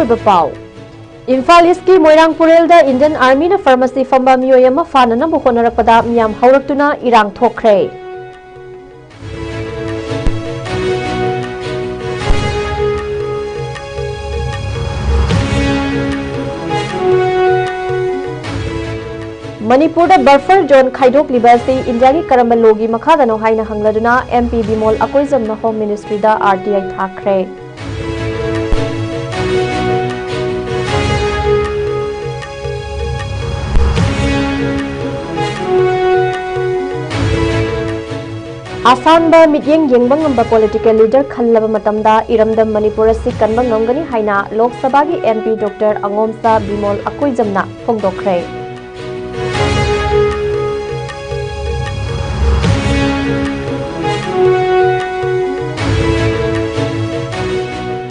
अरोइब पाउ Imphal ईस्टकी मोइरांगपुरेलदा Indian army ना pharmacy फंबा मियोय अमा फाननबो होनरकपदा मियाम हौरक्तुना इरांग थोखरे मणिपुर बर्फर जोन खाइदोकलिबा से इंडिया की करम लोगी मखादनो हाइना हंगलदुना एमपी बिमोल अकोइजमना होम मिनिस्ट्री दा आरटीआई थाखरे असानबा मिटिंग येंगबंगंबा पॉलिटिकल लीडर खल्लबा मतमदा इरमदम मणिपुर से कनबा ngomgani हाइना लोकसभा की एमपी डॉक्टर अंगोमसा बिमोल अकोइजमना फोंगदोखरे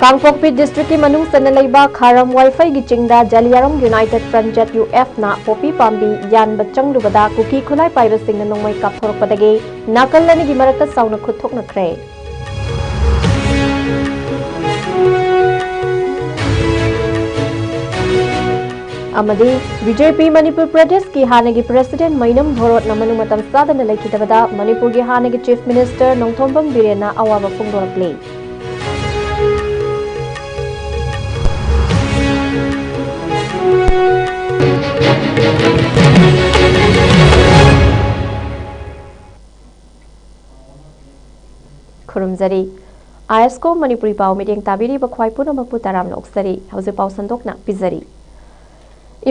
कांगपोकपी डिस्ट्रिक्ट की मनुंग सनलैबा खारम वाईफाई की चिंगदा जलियारम यूनाइटेड फ्रंट यूएफ ना पोपी पाम्बी यानब चंगलुबदा कुकी खुलाई पाइबसिंग नोंमै कापथोरकपदगे नाकल लनिगी मरक्ता साउना खुथोकनख्रे अमदी बीजेपी मणिपुर प्रदेश की हानगी प्रेसिडेंट मैनम भोरोट नमनु मतम सादन लेखिदबदा मणिपुर की हानगी चीफ मिनिस्टर नोंथोंबम बिरेना अवाबा फोंदोरकले खुरुमजरी ISCOM मणिपुरी पाव मीटिंग ताबिरी बख्वाई पुनमकपु ताराम लोकसरी हौजे पाव संदोकना पिजरी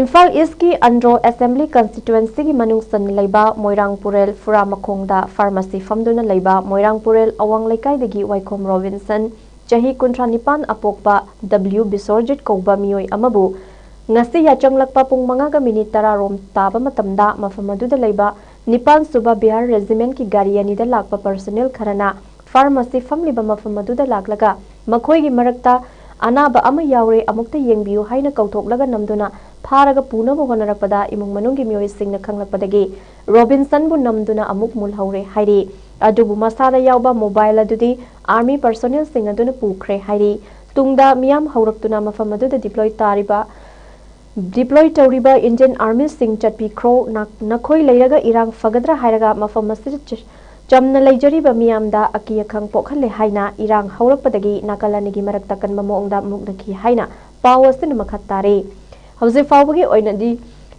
इम्फाल ईस्ट की अंड्रो असेंबली कंस्टिट्युएंसी की मनुंग सन लैबा मोइरांगपुरेल फुरामखोंगदा फार्मेसी फमदुना लैबा मोइरांगपुरेल अवांग लैकाइदगी वाइखोम रोबिन्सन चही 19 अपोकपा W बिसोरजित कौबा मियोय अमबु ngasi yachanglakpa pung 5 minute 10 rom taba matamda mafam aduda laiba 9 suba bihar regiment ki gari ani da lakpa personnel kharana pharmacy famliba mafam aduda laklaga makhoi gi marakta anaba ama yaure amukta yengbiu haina kauthoklaga namduna pharaga puna bo honarakpada imung manung gi mioi singna khanglakpadagi robinson bu namduna amuk mul haure hairi adubu masada yauba mobile adudi army personnel sing aduna pukre hairi tungda miyam hauraktuna mafam aduda deploy tawriba Indian Army sing chatpi crow nakhoi leiraga irang fagadra hairaga mafam masjid chamna leijariba miyamda akiya khang pokhalle haina irang haurakpadagi nakalanigi marakta kanba moongda muknaki haina pawasin makhattare hauze fawbagi oinadi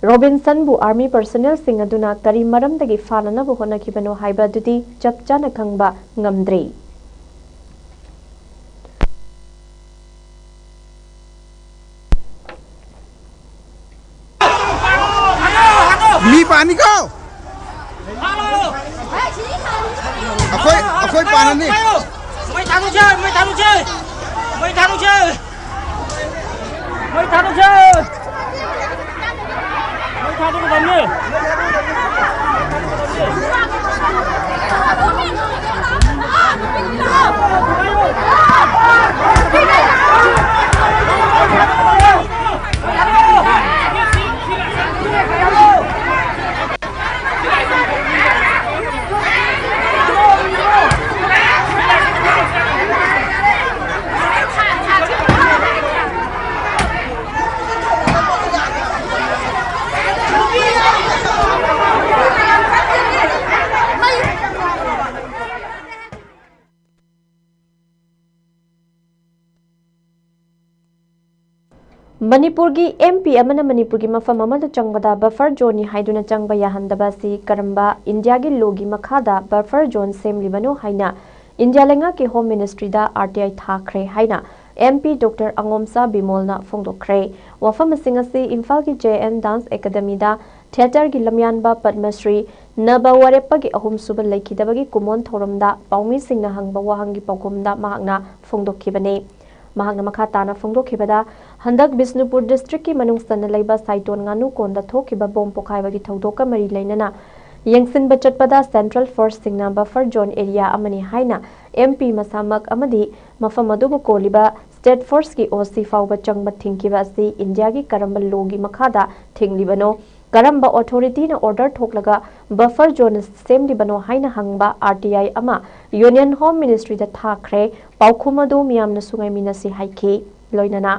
Robinson bu army personnel sing aduna kari maramdagi fanana bu honakibano haiba dudi chapchana khangba ngamdre मी पानी को अखोई पानी नहीं मैं थानू मणिपुर की MP अमना मणिपुर की मफम अमद चंगबदा buffer जोनी हाइदुना चंगबा याहंदबासी Karamba India की लोगी मखादा बफर जोन सेमलिबनो हाइना इंडिया लेंगा के होम मिनिस्ट्री दा RTI थाखरे हाइना MP डॉक्टर अंगोमसा बिमोलना फोंदोखरे वफम सिंगसी इम्फाल की JN डांस एकेडमी दा थिएटर की लमयानबा पद्मश्री नबा वारेप्पा की अहुम सुबा लेखिदबगी कुमोन थोरमदा पाउमी सिंगना हंगबा वाहंगी पौकुमदा महांगना फोंदोखिबने महांगना मखा ताना फोंदोखिबदा हंदक बिष्णुपुर डिस्ट्रिक्ट की मनुंग सन लैबा साइटोन गानु कोंदा थोखिबा बोम पोखाइबगी थौदोका मरी लैनना यंगसिन बचतपदा सेंट्रल फोर्स सिंगना बफर जोन एरिया अमनी हाइना MP मसामक अमदी मफम अदुबु कोलिबा स्टेट फोर्स की OC फाउबा चंगबा थिंकिबा असि इंडिया की करंबा लोगी मखादा थिंगलिबनो करंबा अथॉरिटी ना ऑर्डर ठोकलगा बफर जोन सेमलिबनो हाइना हंगबा RTI अमा यूनियन होम मिनिस्ट्री दा थाखरे पाउखुमदो मियामना सुंगाई मिनासी हाइखे लोइनना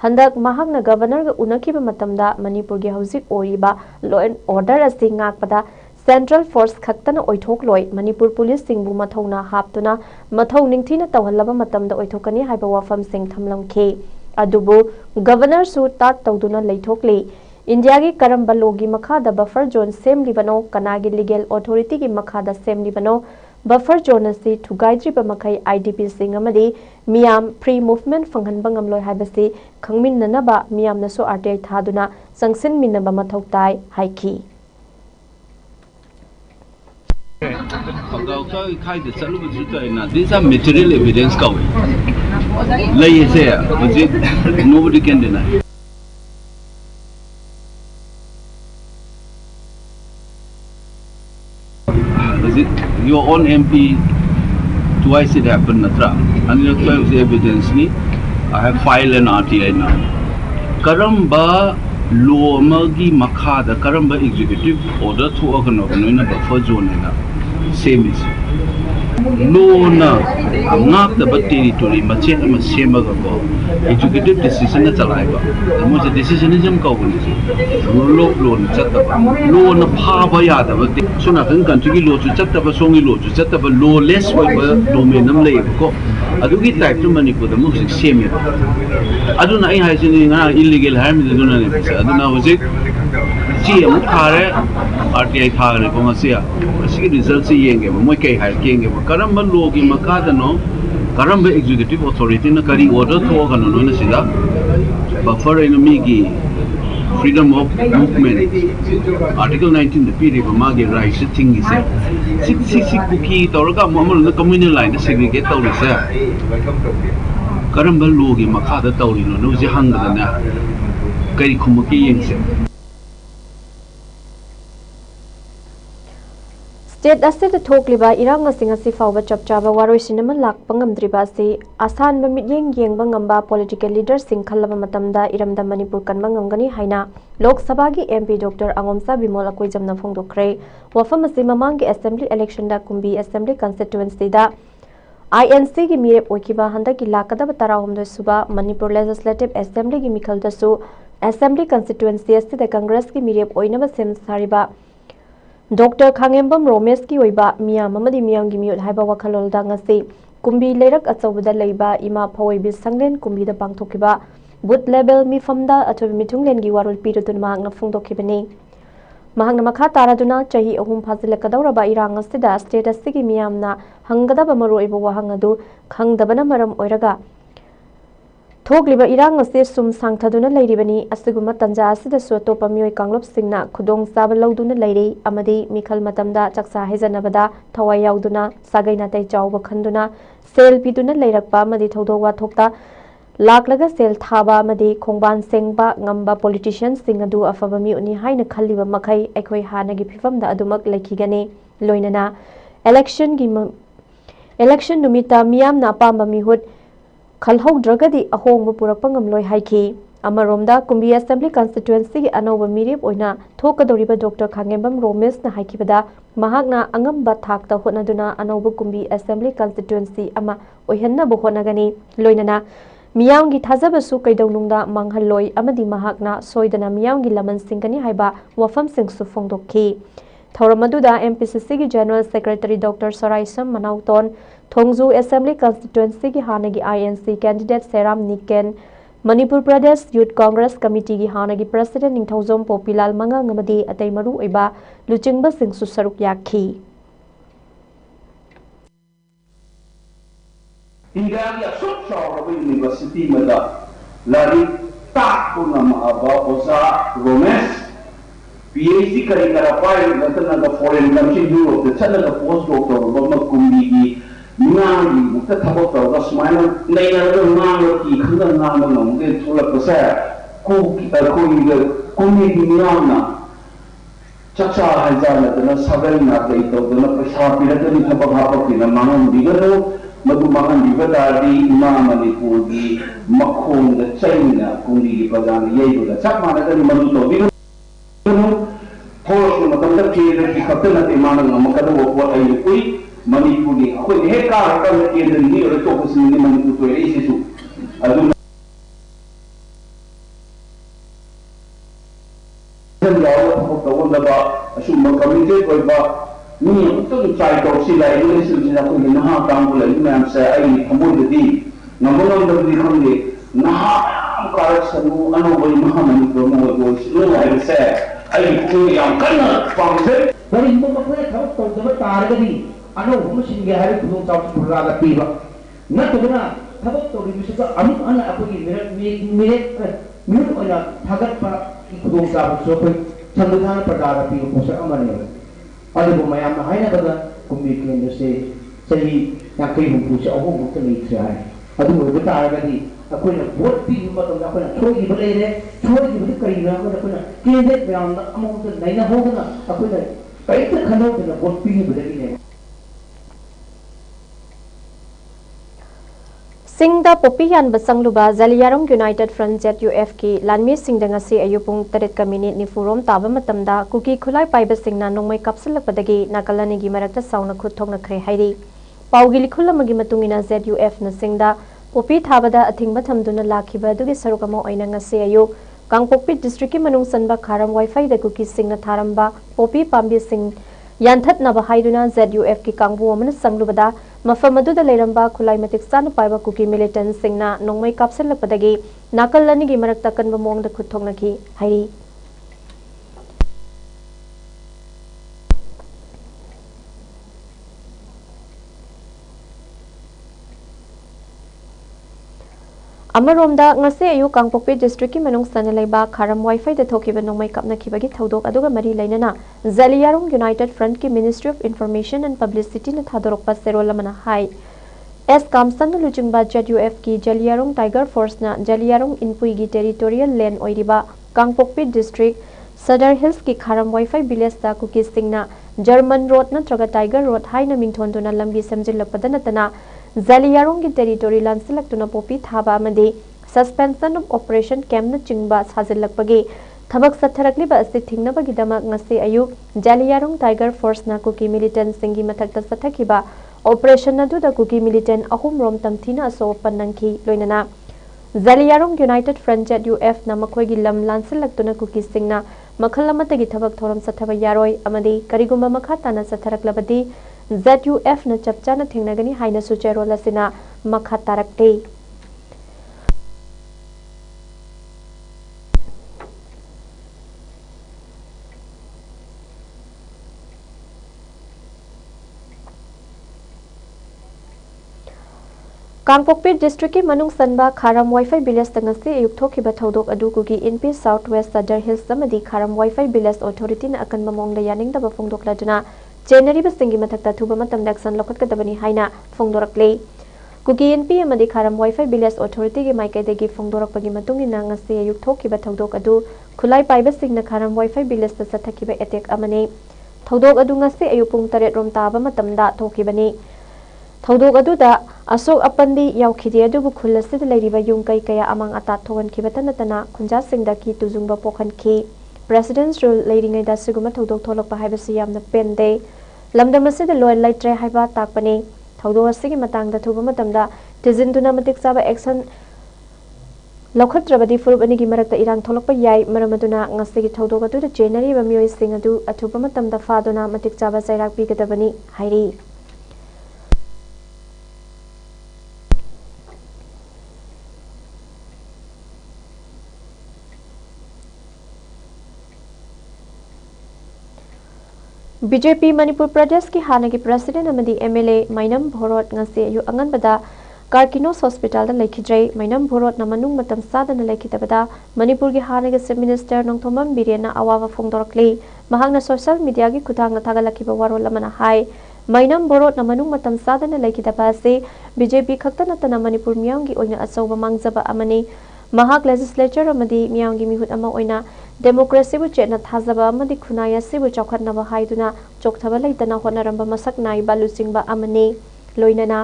हंदक महागना गवर्नर गा उनखिबा मतमदा मणिपुर गी हौजिक ओरिबा लॉ एंड ऑर्डर असि ngakpada सेंट्रल फोर्स खक्तना ओइथोकलोय मणिपुर पुलिस सिंगबु मथौना हापतुना मथौ निंगथिना तवहलबा मतमदा ओइथोकनी हाइबा वाफम सिंग थमलमखे अदुबु गवर्नर सु तात तौदुना लेथोकले इंडिया की करम लोगी मखादा बफर जोन सेमलिबनो कनागी लीगल अथॉरिटी की मखादा सेमलिबनो बफर जोन असी थुगाइद्रिबा मखै आईडीपी सिंग अमदी मियाम फ्री मूवमेंट फंगहनबा ngamloi हाइबसी खंगमिन्ननबा मियामनसु आरटीआई थादुना संगसिनमिन्नबा मथौ ताई हाइखी These are material evidence. Nobody can deny. Is it your own MP? Twice it happened, Natra. And you have evidence. I have filed an RTI now. Karamba law magi makada karamba executive order to organize a buffer zone. Same is law na ngak the territory mache ama sema ga executive decision na chalaiba mo je decisionism ka woni law na chatta law na pha ba ya da ba suna kan country gi law chu chatta ba songi law chu chatta ba lawless wa ba domain nam le ko adu gi type to manipur da mo same ya adu na ai ha sin nga illegal harm adu na ne adu na hojik chi am thare RTI thare ko masia asi result se yenge ba moi kai har kenge ba karamba logi makada no karamba executive authority na kari order to ga no na sida buffer enemy gi freedom of movement article 19 the period ba magi right thing is six cookie torga mamul na communal line segregate tawri sa karamba logi makada tawri no je hangda na kari khumuki yengse state असिद थोकलिबा इरांग सिंग असि फावबा चपचाबा वारोइसिनम Lakpa ngamdriba si asan ba mityeng yengba ngamba political leader sing khallaba matamda iramda manipur kanba ngamgani haina lok sabha gi mp dr angomsa bimol akoi jamna phongdokre wafam asi mamang gi assembly election da kumbi assembly constituency da INC gi mirep okiba handa ki lakada tarahomdo suba manipur legislative assembly gi mikhal da su assembly constituency asti da congress gi mirep oina ba sem sariba Dr. Khangembam Romesh ki oiba miyam amadi miyam gi miyut haiba wakhalol da ngasi kumbi lerak achawda leiba ima phawaibi sanglen kumbi da pangthokiba booth level mi famda athobi mithunglen gi warul pirutun mahakna phungdokhibani mahakna makha taraduna chahi ahum phazilakadawraba irang asida state asigi miyamna hanggadaba maroiba wahang adu khangdabana maram oiraga थोकलिबा इरांग असे सुम सांगथदुना लेरिबनी असुगुमा तंजा असिदा सुअतोपा मियोय कांगलोप सिंगना खुदोंग साब लौदुना लेरि अमदी मिखल मतमदा चक्सा हेजनबदा थवाय याउदुना सागैना तै चावबा खंदुना cell पिदुना लेरकपा अमदी थौदो वाथोक्ता लाकलगा सेल थाबा अमदी खोंगबान सेंगबा ngamba politician sing adu afaba miuni haina खल्लिबा मखै एखोय हानगी फिफमदा अदुमक लेखिगने लोइनना election numita miyam na pamba mihut खलहौद्रगदी अहोंग पुरक्पा ngamloi हाइखि अमरोमदा Kumbi assembly constituency gi anoba mirip oina थोकदोरिबा डॉक्टर खांगेंबम रोमेश ना हाइखिबदा महागना अंगमबा थाकता होनदुना anoba कुंबी assembly constituency अमा ओहन्ना बो होनगनी लोइनना मियामगी थाजबसु कैदौनुंगदा मंगहलोय अमदी महागना सोइदना मियामगी लमन सिंगनी हाइबा वफम सिंगसु फोंगदोखि थौरमदुदा MPCC की general secretary doctor Saraisam Manaoton Thongju assembly constituency की हानगी INC candidate Seram Neken Manipur Pradesh youth Congress committee की हानगी प्रेसिडेंट निंगथौजोम पोपीलाल मंगांग अमदी अतै मरु ओइबा लुचिंगबा सिंगसु सरुक याखी इंडिया की असुक चावब यूनिवर्सिटी मदा लारी ताकुना माबा ओसा Romesh PhD kari karapai natana the foreign country Europe the channel the post doctor bama kumbi gi ngangi mutta thabot ta smaina leina the ngangi ki khanda ngangi ngomde thula pasa ku ko ni kumbi gi ngangi chacha hazala the sagal na dei to the pasa pirata ni thaba bhapa ki na mangan digaro madu mangan digada di ima manipur gi makhong the china kumbi gi pagan yei do chak mana ka ni madu to Force matanda kira ki kapten ati manang makada wo ai kui manipuri ko he ka ka kira ni ro to kusin ni manipur to isi su adu reason याव तवलबा assume committed ओइबा मी तो try तौसी लाइलेशन सिना को नहा कांगुल ma'am से आई थमोददी नमोनंददी खंगे नहा कारसनु अनोबई महामणिपुर मोदो सिलो लाइसे आई को याम कन्ना पामसे बरी हिंदू मखले थबक तौदब तारगदी अनोबम सिंगे हारि खुदों चाव पुरागा पीबा नतुना थबक तौरी बिसका अमुक अन अकोगी मिनट ओना थागत पा खुदों चाव सो कोई संविधान प्रकार पीबा पोसर अमने अदुबो मयाम हाइना बगा कुम्बी केंद्र से सही याकई हुंपु से अहो मुक्त लेथ्रे हाय अदु बता आगदी अकोना वोट पी मतम अकोना छोगी बलेरे छोगी बदि करिना अकोना केंद्र ब्याम अमोंत नैना होगना अकोना कैत खनो दना वोट पी बदि ने सिंगदा पोपी यान बसंगलुबा जलियारों यूनाइटेड फ्रंट ZUF की लानमी सिंगदंगसी अयुपुंग 3 मिनिट निफुरोम ताबा मतमदा कुकी खुलाई पाइबा सिंगना नोंमै कापसलकपदगी नाकलनिगी मरक्ता साउना खुद थोंगनख्रे हाइरी पाउगी लिखुलमगी मतुंगिना ZUF न सिंगदा पोपी थाबदा अथिंगबा थमदुना लाखिबा दुगी सरुकमो ओइना ngasi ayu कांगपोकपी डिस्ट्रिक्ट की मनुंग सनबा खारम वाईफाई द कुकी सिंगना थारंबा पोपी पाम्बी सिंग यानथतनबा हाइदुना ZUF की कांगबु अमन संगलुबदा मफम अदुदा लेरंबा खुलाई मतिक सान पाइबा कुकी मिलिटेंट सिंगना नोंमै कापसलपदगी नाकल लनिगी मरक्ता कनबा मोंगद खुथोंगनखी हाइरी अमरोमदा ngase ayu कांगपोकपी डिस्ट्रिक्ट की मनुंग सन लेबा खारम वाईफाई द थोखिबा नोंमै कापनखिबगी थौदोक अदुगा मरी लेनना जलियारों यूनाइटेड फ्रंट की ministry of information and publicity न थादोरकपा सेरोलमना हाई ISCOM सन लुचिंगबा ZUF की जलियारों टाइगर फोर्स न जलियारों इनपुई की टेरिटोरियल लैंड ओइरिबा कांगपोकपी डिस्ट्रिक्ट सदर हिल्स की खारम वाईफाई विलेज दा कुकी सिंगना जर्मन रोड नत्रगा टाइगर रोड हाइना मिंथोंदुना लंबी समजिलकपदा नतना जलियारों की टेरिटोरी लांसलक्तुना पोपी थाबा मदे सस्पेंशन ऑफ ऑपरेशन कैम्प न चिंगबा साजिलकपगे थबक सथरकलिबा असि थिंगनबगिदमक ngase ayu जलियारों टाइगर फोर्स ना कुकी मिलिटेंट सिंगी मथक्ता सथखिबा ऑपरेशन अदुदा कुकी मिलिटेंट अहुम रोम तमथिना असो पन्नंखी लोइनना जलियारों यूनाइटेड फ्रंट ZUF ना मखोगी लम लांसलक्तुना कुकी सिंगना मखल अमतगी थबक थोरम सथबा यारोय अमदी करिगुंबा मखा ताना सथरकलबदी ZUF न चपचाना थेंगनगनी हाइना सुचेरोल असिना मखा तारकते कांगपोकपी डिस्ट्रिक्ट की मनुंग सनबा खारम वाईफाई विलेज तंगसे अयुक थोखिबा थौदोक अदुकुगी Inpui south west Sadar hills समदि खारम वाईफाई विलेज अथॉरिटी न अकन मोंगदा यानिंगदबा फोंदोकलादुना चेनरीबा सिंगी मथक्ता थुबा मतम एक्शन लौखटकदबनी हाइना फोंदोरकले कुकी इनपी अमदि खारम वाईफाई विलेज अथॉरिटी की माइकैदगी फोंदोरकपगी मतुंगिना ngase अयुक थोखिबा थौदोक अदु खुलाई पाइबा सिंगना खारम वाईफाई विलेज ता सथखिबा अटैक अमने थौदोक अदु ngase अयुक पुंग 3 रोम ताबा मतमदा थोखिबनी थौदोक अदुदा अशोक अपंदी यावखिदे अदुबु खुलसिद लेरिबा युम कई कया अमंग अता थोगनखिबता नतना खुंजा सिंगदा की तुजुंगबा पोखनखि प्रेसिडेंट्स रूल लेरिंगैदा सिगुमा थौदोक थोलकपा हाइबसि यामना पेंदे लमदम असिदा लोय लाइट्रे हाइबा ताकपने थौदोक असिगी मतंगदा थुबा मतमदा तिजिनदुना मतिक चाबा एक्शन लौखत्रबदी फुरुब अनिगी मरक्ता इरांग थोलकपा याय मरमदुना ngasiगी थौदोक अदुदा जेनरीबा मियोय सिंग अदु अथुबा मतमदा फादुना मतिक चाबा चैराक पिगदबनी हाइरी बीजेपी मणिपुर प्रदेश की हाना की प्रेसिडेंट अमदी MLA माइनम भोरोट ngase अयु अंगनबदा कार्किनोस हॉस्पिटल लेखिद्रे माइनम भोरोट नमनुंग मतम सादन लेखिदबदा मणिपुर की हाना के चीफ मिनिस्टर नोंथोमम बिरेना अवावा फोंदोरकले महांगना सोशल मीडिया की खुदांग थागलखिबा वारोल अमना हाय माइनम भोरोट नमनुंग मतम सादन लेखिदबा से बीजेपी खक्ता नतना मणिपुर मियांगी ओइना अचौबा मांगजबा अमने महाक लेजिस्लेचर अमदी मियांगी मिहुत अमा ओइना डेमोक्रेसी बु चेतना थाजबा अमदी खुनाया सिबु चौखटनबा हाइदुना चोकथबा लेतना होनरंबा मसक नाइबा लुचिंगबा अमने लोइनना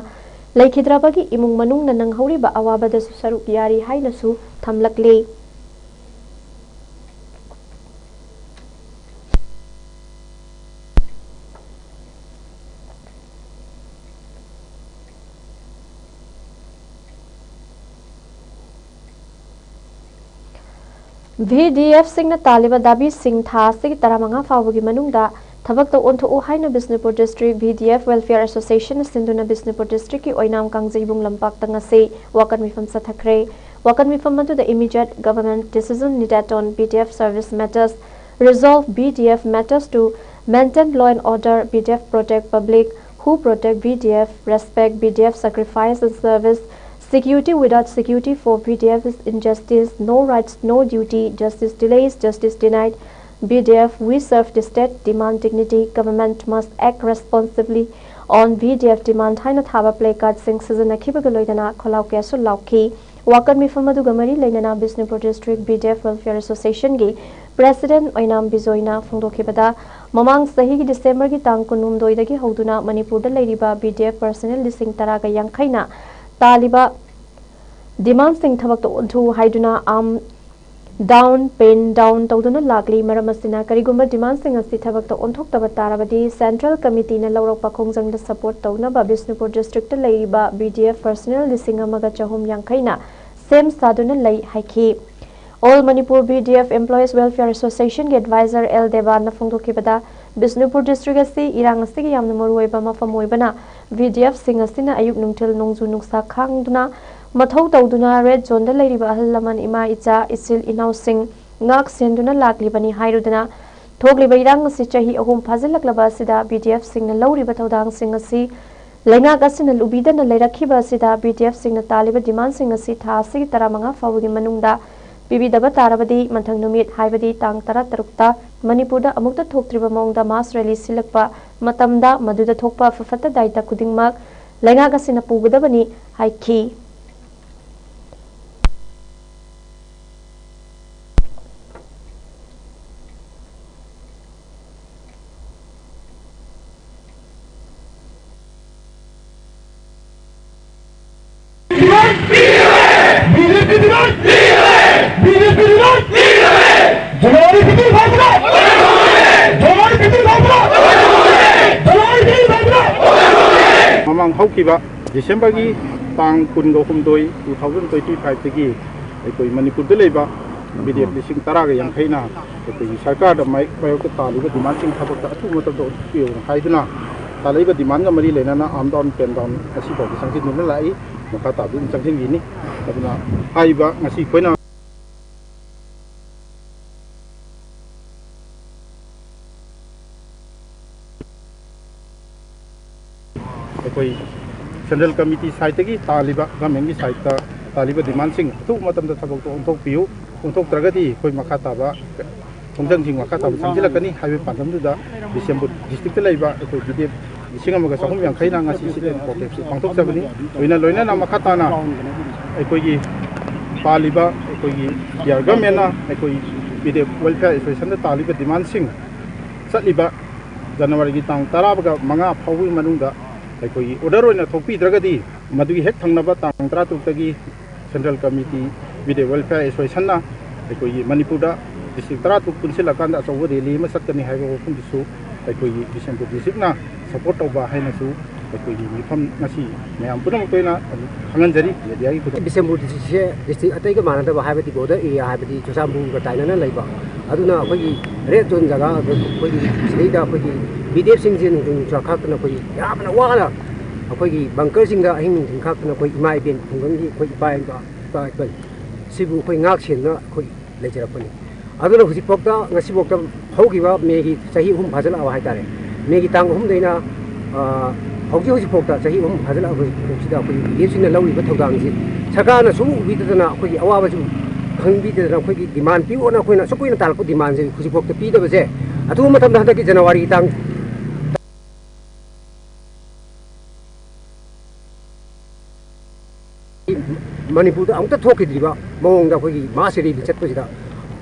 लेखिद्राबगी इमुंग मनुंग नंगहौरिबा अवाबदसु सरुक यारी हाइनसु थमलकले VDF singna taliba dabi sing tha sig taramanga fawgi manungda thabak to ontho u haina Bisnupur district VDF welfare association sinduna Bisnupur district ki oinam kangjibung lampak tanga se wakan mifam sathakre wakan mifam madu the immediate government decision needed on BDF service matters resolve BDF matters to maintain law and order BDF protect public who protect BDF respect BDF sacrifice and service security without security for BDF is injustice, no rights, no duty, justice delays, justice denied. BDF, we serve the state, demand dignity, government must act responsibly on BDF demand. Haina thaba play card sing season na kiba galoidana kholau kesu lauki. Wakan mifamadu gamari lainana Bisnupur district BDF welfare association gi president oinam bizoina phongdokibada mamang sahi gi December gi tang kunum doidagi hoduna Manipur da leiriba BDF personnel lising taraga yankhaina Taliba demand sing thabak to haiduna down pen down tawduna lagli maramasina karigumba demand sing asi thabak to onthok taba tarabadi central committee na lawrokpa khongjang da support tawna ba Bisnupur district ta leiba BDF personnel lising amaga chahum yankhaina same saduna lei haiki All Manipur BDF Employees Welfare Association के advisor L Devan na phongdoki bada Bisnupur district asi irang asi ki yamna maruoiba mafamoi bana VDF sing asina ayuk nungtil nongju nungsa khangduna mathau tawduna red zone da leiriba ahal laman ima icha isil inau sing ngak senduna lakli bani hairudana thokliba irang asi chahi ahum phajalaklaba sida BDF sing na lawriba tawdang sing asi Lenga gasina lubida na leirakhiba sida BDF sing na taliba demand sing asi tha asi taramanga fawgi manungda Bibidaba tarabadi manthang numit haibadi tang tara tarukta Manipurda amukta thoktriba mongda mass rally silakpa matamda maduda thokpa fafata daita kudingmak lenga gasina pugadabani haiki Mamang haukiba December gi tang kungo humdoi 2025 tagi ekoi Manipur de leba BDF lising taraga yang khaina ekoi sarkar da mai payo ka taliba demand sing thabak ta atu matab do pio haiduna taliba demand ga mari lena na am down pen down asi ba sangsi nun lai maka ta bin sangsin gini aduna haiba ngasi koina Central Committee side ki taliba government ki side ta taliba demand sing tu matam da thabak to onthok piu onthok tragati koi makata ba khongjang jing makata ba samjila kani highway pandam du da December district laiba koi BDF singa maga sahum yang khaina ngasi siden protect pangthok sabani loina loina na makata na koi gi taliba koi gi ya government na koi BDF welfare association da taliba demand sing satliba January gi tang tarabaga manga phawi manungda Ekoi order na thopi dragadi madugi hek thangnaba tang 13 tagi Central Committee with welfare association na ekoi Manipur da district 13 kunsila kanda asawa rally ma sakani haiba phum disu ekoi Bisnupur district na support oba haina su ekoi mifam ngasi mayam punam toina hangan jari yadi ku Bisnupur district atai ga manada ba haibati border area haibati chosambu ga tainana laiba aduna akoi red zone jaga akoi sidida akoi BDF sing jin khak na koi yamna wala akoi bunker sing da hing khak na koi mai ben phungam gi koi bai ba sibu koi ngak chen na koi lejara pani aduna husi pokta ngasi pokta hogi ba megi sahi hum phajala wa haitare megi tang hum deina hogi pokta sahi hum phajala wa sida koi BDF sing na lawi ba thodang ji saka na su bi da koi awa ba ju khangbi da koi demand pi ona koi na so koi na tal ko demand ji husi pokta pi da ba je atu matam da ki January tang Manipur da amta thokidriba mawong da khoi masiri bi chatpa sida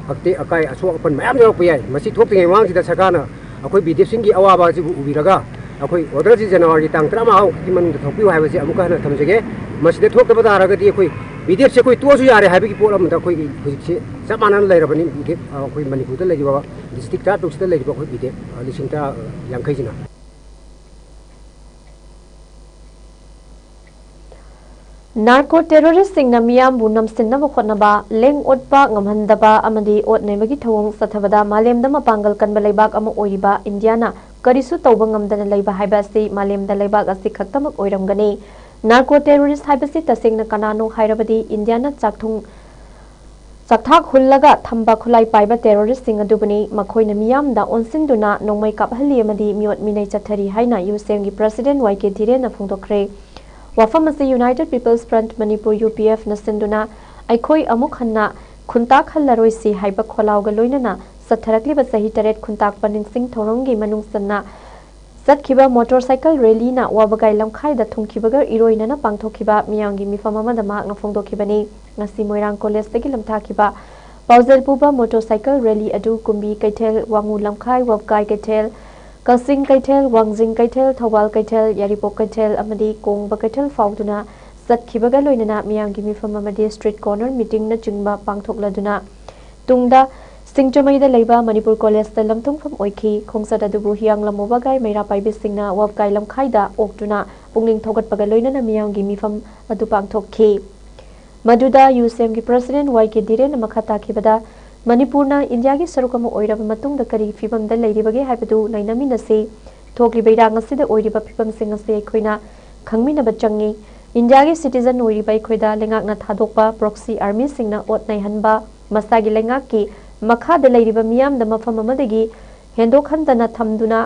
akte akai aso apan mayam yorok pai masi thoktingai wang sida sakana akoi BDF sing gi awaba ji ubiraga akoi order ji January tang 3 ma ki manung da thokpi haiba ji amuka na thamjege maside thokta ba daraga di akoi BDF se koi to su yare haiba ki polam da khoi hujik se samanan lairabani BDF akoi Manipur da lejiba district ta tok sida lejiba khoi BDF lising ta yangkai jina narco terrorist सिंगना मियामबु नमसिन्नबा खोटनबा लेंग ओटपा ngamhandaba amadi otnaibagi thawong sathabada malemda mapangal kanba leibak ama oiba indiana karisu tawba ngamdana leiba haibasi malemda leibak asi khaktamak oiramgani narco terrorist haibasi tasengna kanano hairabadi indiana chakthak hullaga thamba khulai paiba terrorist sing adubani makhoina miyamda onsinduna nongmai kaphali amadi miot minai chathari haina USM gi president YK Dhire na phongdokre wafam ase United People's Front Manipur UPF na sinduna aikhoi amuk hanna khuntak hallaroi si haiba kholawga loinana satharakli ba sahi taret khuntak paning sing thorongi manung sanna satkiba motorcycle rally na wabagai lamkhai da thungkibaga iroina na pangthokiba miyangi mifama ma da mak na phongdokibani ngasi moirang college tagi lamthakiba pausel puba motorcycle rally adu kumbi kaithel wangu lamkhai wabkai kaithel Kasing Kaitel, Wangjing Kaitel, Thawal Kaitel, Yaripok Kaitel, Amadi Kongba Kaitel Fauduna, Satkibaga Loinana, Miyangi Mifam Amadi Street Corner Meeting na Jingba Pangthok Laduna. Tungda, Singchamai the Leba, Manipur College, the Lamtung from Oiki, Kongsada Dubu Hiang Lamobagai, Maira Pai Bisingna, Wabgai Lam Kaida, Oktuna, Pungling Togat Bagaloina, Miyangi Mifam Adu Pangthok K. Maduda, USM President YK Dhire na Makata Kibada, Manipurna India gi sarukama oiraba matungda kari fibam da leiribage haibadu nainaminase thokli beirang asida oiriba fibam sing ase khoina khangmina bachangi India gi citizen oiriba khoida lengak na thadokpa proxy army singna ot nai hanba masagi lengak ki makha da leiriba miyam da mafam amadagi hendok handana thamduna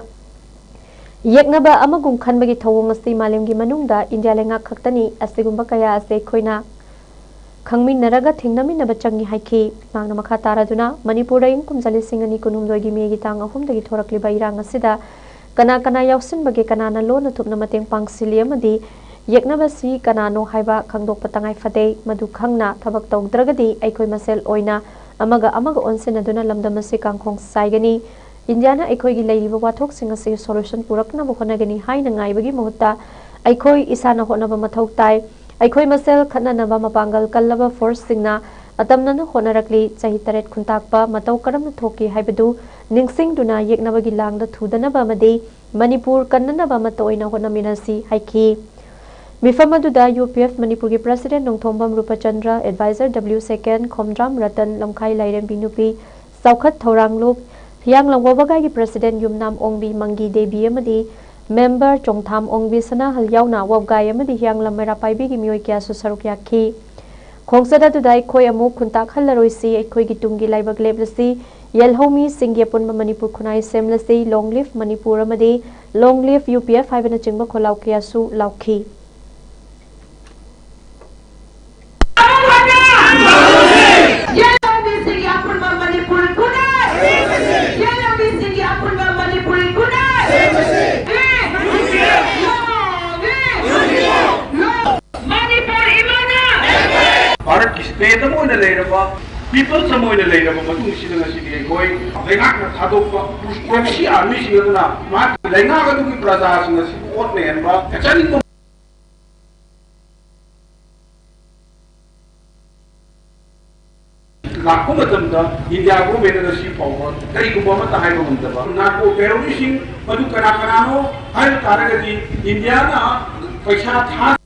yeknaba amagum khanbagi thawong ase malemgi manungda India lengak khaktani asigumba kaya ase khoina Khangmin naraga thingnami na bachangi haiki mangna makha taraduna Manipur ing kumjali singani kunumdoi megi tang ahum dagi thorakli bairang asida kana yausin bage kana na lo na thupna mateng pangsili amadi yekna basi kana no haiba khangdok patangai fade madu khangna thabak tawdragadi aikoi masel oina amaga onsen aduna lamdam ase kangkhong saigani Indiana aikoi gi leiriba wathok singa se solution purakna bokhonagani haina ngaibagi mohutta aikoi isana honaba mathau tai Aikoi masel khananaba mapangal kallaba force singna atamnana honarakli chahi taret khuntakpa matau karamna thoki haibadu ningsing duna yeknabagi langda thudanaba amadi Manipur kannanaba matoina honaminasi haiki Mifamaduda UPF Manipur gi President Nongthombam Rupachandra Advisor W Second Khomdram Ratan Lamkhai Lairem Binupi Saukhat Thoranglup Hyang Langwabagai gi President Yumnam Ongbi Mangi Debi amadi Member Chongtham Ongbi Sana Hal Yauna Wabgai Amadi Hyang Lamera Paibi gi Mioi Kya Susaruk Yakhi Khongsada Dudai Khoi Amu Khuntak Hallaroisi Khoi gi Tungi Laibak Leblasi Yelhomi Singyapun Manipur Khunai Semlasi Long Live Manipur Amadi Long Live UPF Haibana Chingba Kholau Kya Su Laukhi State mo na leiraba people sa mo na leiraba matung sila nga sige koi lengak na thadokpa proxy army sila na ma lengak adu ki praja sila si ot ne ba actually to lakko matamda India ko mena si power kari ko ba mata hay mo ba na ko terrorism madu kana ho hay taragadi India na paisa tha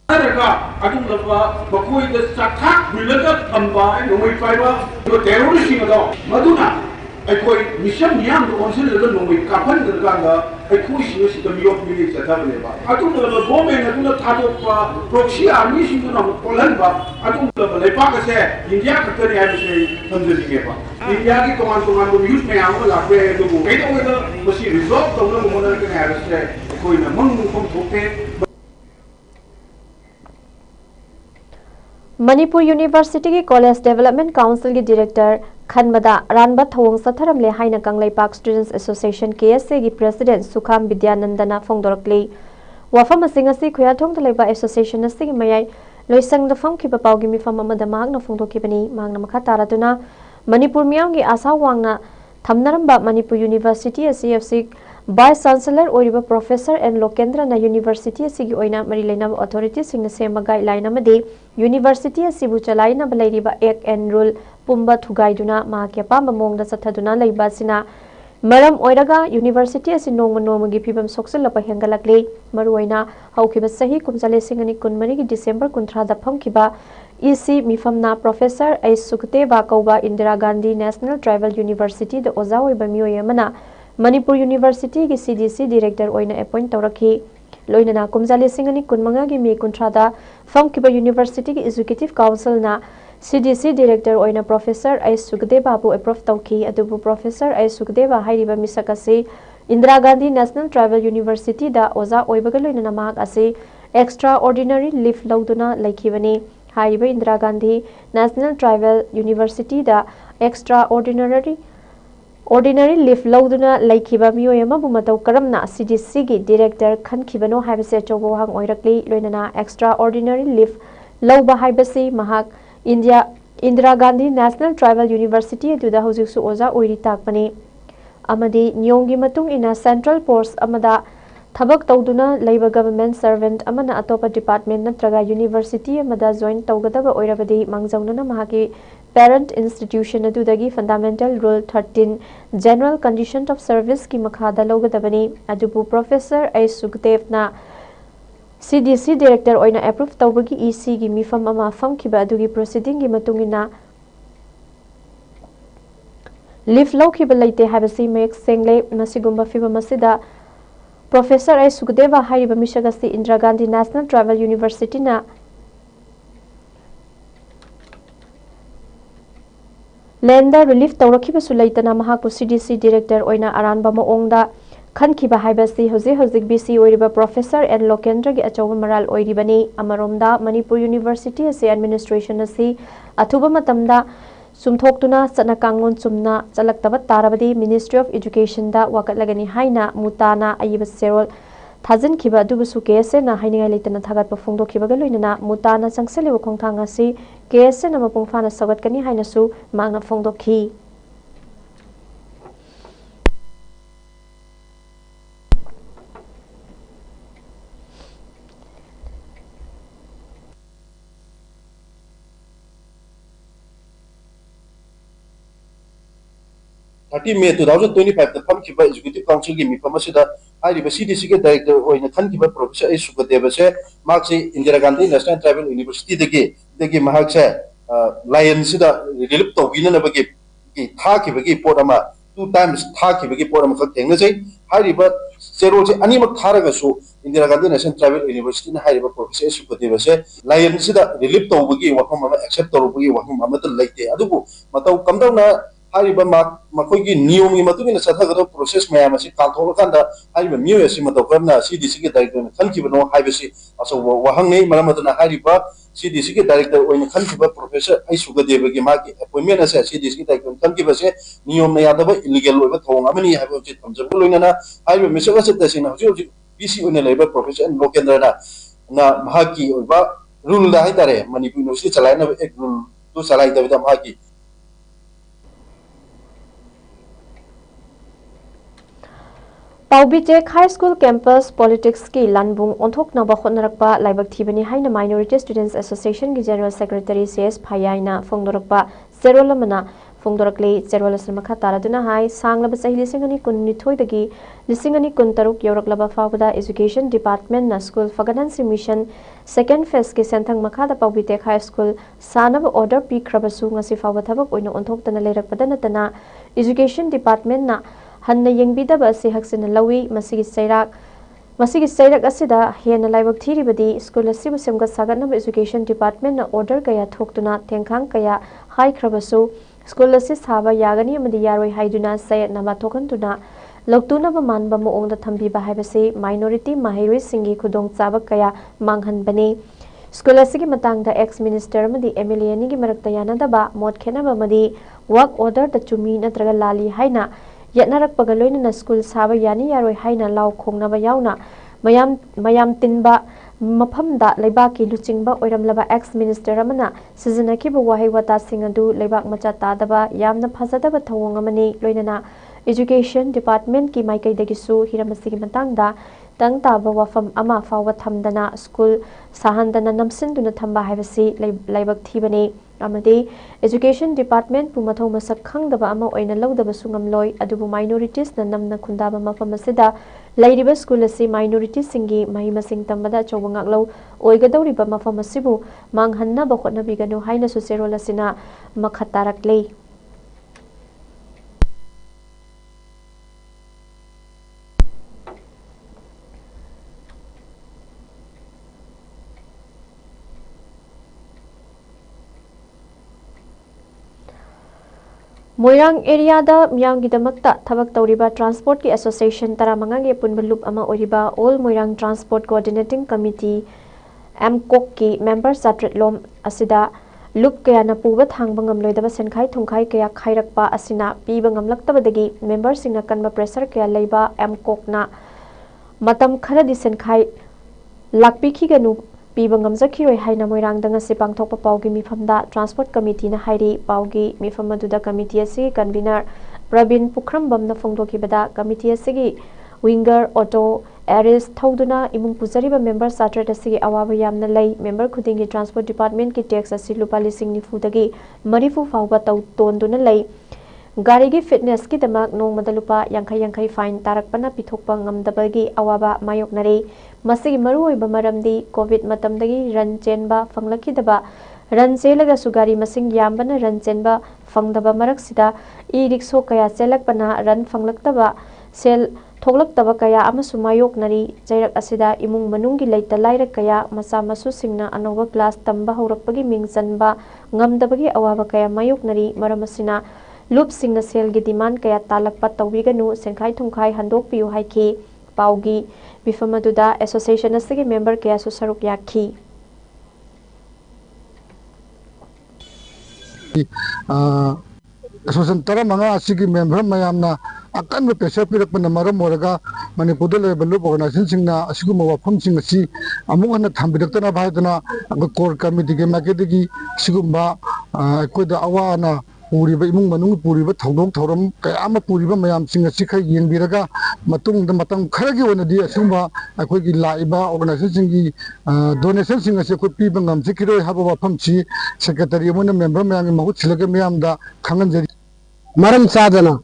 adung laba bakoi da sathak bulaga thamba nomoi paiba to terrorism ado maduna aikoi mission niam do onsil da nomoi kapan da ga aikoi si da miyok mili chata leba adung laba bombe na tuna thado pa proxy army sing na polan ba adung laba lepa ka se India ka tani ai se samjhi ke ba India ki command do use me amo la pe do kai do masi resolve to na mo na ke ai se koi na mang kom thote Manipur University ki College Development Council ki Director Khanbada Ranba Thawong Satharam le Haina Kanglai Park Students Association KSA ki President Sukham Vidyanandana Phongdorakli Wafam Asingasi Khuyathong Talaiba Association Asigi Mayai Loisang the Fam Kipa Paugi Mifam Amada Magna Phongdokibani Magna Makataraduna Manipur Miyangi Asa Wangna Thamnaramba Manipur University CFC Vice Chancellor Oriba Professor and Lokendra na University Sigi Oina Marilena Authority Sing Sema Guideline Amadi University Sibu Chalaina Balariba Act and Rule Pumba Thugaiduna Mahakya Pamba Mongda Sathaduna Laibasina मरम ओइरगा university असि नोंग नोंगगी फिबम सोक्सलप हेंगलकले मरुइना हौखिबा सही कुमजले सिंगनी कुनमरी की December 19 दा फमखिबा EC मिफमना professor A सुखदेवा कौबा Indira Gandhi national tribal university द ओजा ओइबा मियोयमना मणिपुर यूनिवर्सिटी की सीडीसी डायरेक्टर ओइना अपॉइंट तौरखी लोइनना कुमजले सिंगनी कुनमंगा की मे 19 दा फमखिबा यूनिवर्सिटी की एजुकेटिव काउंसिल ना CDC Director oina Professor A. Sukhdeva bu approve tauki adubu Professor A. Sukhdeva hairiba misak ase Indira Gandhi National Tribal University da oza oibaga loina mahak ase extraordinary leave lauduna laikhibani hairiba Indira Gandhi National Tribal University da extraordinary leave lauduna laikhiba miyoyama bu matau karamna CDC gi director khankibano haibase chobo hang oirakli loina extraordinary leave lauba haibase mahak Indira Gandhi National Tribal University aduda hojiksu oza oiri takpani amadi nyongi matung ina central post amada thabak tawduna leiba government servant amana atopa department natraga university amada join tawgadaba oirabadi mangjawnana mahaki parent institution adudagi fundamental rule 13 general condition of service ki makhada logadabani adubu Professor A. Sukhdevna CDC Director oina approve tawbagi EC gi mifam ama famkiba adugi proceeding gi matungina leave lawkiba laite habasi mek sengle masigumba fiba masida Professor A. Sukhdeva hairiba mishagasi Indira Gandhi National Tribal University na lenda relief tawrakiba sulaitana mahaku CDC Director oina aranba maongda खनखिबा हाइबसी हौजिक हौजिक VC ओइरिबा professor N Lokendra की अचौब मराल ओइरिबनी अमरोमदा मणिपुर यूनिवर्सिटी असे एडमिनिस्ट्रेशन असी अथुबा मतमदा सुमथोक्तुना चना कांगोन चुमना चलक्तबा तारबदी मिनिस्ट्री ऑफ एजुकेशन दा वाकटलगनी हाइना मुताना अयिबा सेरोल थाजन खिबा अदुबसु केएसए ना हाइनिंगा लेतना थागत पफोंदो खिबा लोइनना मुताना चंगसेलेबा खोंथांग असी केएसए ना मपुंफाना सगतकनी हाइनसु मांगना फोंदोखि May 2025 the Pamkiba Executive Council give me Pamasida, I CDC Director or in the Kankiba Professor Sukhdeva say, Marxi Indira Gandhi National Tribal University the gay Mahaksa, Lion Sida, Lipto, Winanabagi, Taki Bagi Porama, 2 times Taki Bagi Porama for Tengaze, Hariba, Zero Anima Taragasu, Indira Gandhi National Tribal University, Hariba Professor Sukhdeva say, Lion Sida, Lipto Bagi, Wakama, accept or Bagi, Wakama, like the Adubu, Matau come down. Hariba makoigi niyomi matugina sathagado process mayam asi kaltholakanda hariba miyo asi matawkarna CDC ge director khankibano haibasi aso wahangnei maramadana hariba CDC ge director oina khankiba Professor ai Sukhdeva ge magi appointment ase CDC ge director khankiba se niyom na yadaba illegal oiba thong amani haiba uchi thamjab loinana hariba misaga se tasina hoji BC oina leba Professor Lokendra na mahaki oiba rule da haitare Manipur University chalaina ek rule to chalai da mahaki Paubitek High School Campus Politics ki Lanbung onthok na bakhot narakpa laibak thibani haina Minority Students Association ki General Secretary CS Phayaina phongdorakpa Zerolamana phongdorakle Zerolasamakha taraduna hai sanglaba sahi lisingani kunnithoi dagi lisingani kuntaruk yoraklaba fawda Education Department na School Faganansi Mission Second Phase ki senthang makhada Paubitek High School sanaba order pikrabasu ngasi fawba thabak oina onthok tana leirakpada natana Education Department na Hanna yengbidaba se haksina lawi masigi sairak asida hena laibak thiribadi school asibu semga sagatnaba Education Department na order kaya thoktuna tengkhang kaya hai khrabasu school asi saba yagani amadi yaroi haiduna sayat nama thokantuna loktuna ba manba moongda thambiba haibase minority mahiroi singi khudong chaba kaya manghanbani school asigi matangda ex minister amadi MLA ni gi marakta yanadaba mot khenaba amadi work order ta chumi natraga lali haina Yatnarak pagaloy na school saba yani yaroy haina law khongnaba yauna mayam tinba maphamda leibaki luchingba oiramlaba ex minister amana sizinaki bu wahi wata singadu leibak macha tadaba yamna phajadaba thawong amani loinana Education Department ki maikai dagisu hiramasigi matangda tang taba wafam ama fawa thamdana school sahandana namsinduna thamba haibasi leibak thibani education department पु मथौ मसक खंगदबा अमा ओइना लौदबसु ngamloi adubu minorities na namna khundaba mafam asida lairiba school asi minorities singi mahi masing tambada chobangaklo oigadawriba mafam asibu manghanna ba khotna biganu haina su serol asina makhatarakle Moirang area da miyang gidamakta thabak tawriba transport ki association taramanga ge punba loop ama oriba all Moirang transport coordinating committee MCOC ki member satret lom asida loop kaya na puba thangba ngamloidaba senkhai thungkhai kaya khairakpa asina piba ngamlaktabadagi member singna kanba pressure kaya leiba MCOC na matam kharadi senkhai lakpikhi ganu Piba ngamjakiroi haina Moirang da ngasi pangthokpa paugi mifamda transport committee na hairi paugi mifamaduda committee asi convener Pravin Pukhrambam na phongdokibada committee asigi winger auto aris thauduna imung pujariba member satret asigi awaba yamna lei member khudingi transport department ki tax asi lupa lising nifu dagi marifu fawba taw tonduna lei Gari gi fitness ki damak nong madalupa yankai fine tarakpana pithokpa ngamdabagi awaba mayoknari masigi marui bamaramdi covid matamdagi ran chenba fanglakidaba ran chelaga sugari masing yambana ran chenba fangdaba maraksida e rickshaw kaya chelakpana ran fanglaktaba sel thoklaktaba kaya amasu mayoknari jairak asida imung manunggi leita laira kaya masa masu singna anoba class tamba horakpagi mingchanba ngamdabagi awaba kaya mayoknari maramasina Loop sing na sel gi demand kaya talakpa tawiganu senkhai thungkhai handok piu haiki paugi bifamaduda association asigi member kaya su saruk yakhi association taramanga asigi member mayamna akan pressure pirakpana maram oraga manipur level loop organization singna asiguma wafam sing asi amung ana thambidaktana bhaidana core committee ge magedigi sigumba koida awana Puriba imung manung puriba thaudok thauram kaya ama puriba mayam sing asi khai yengbiraga matungda matam kharagi onadi asumba akoigi laiba organization gi donation sing asi ko piba ngamsi kiroi haba wafam chi secretary amona member mayam gi mahut chilaga mayam da khanganjari maram chadana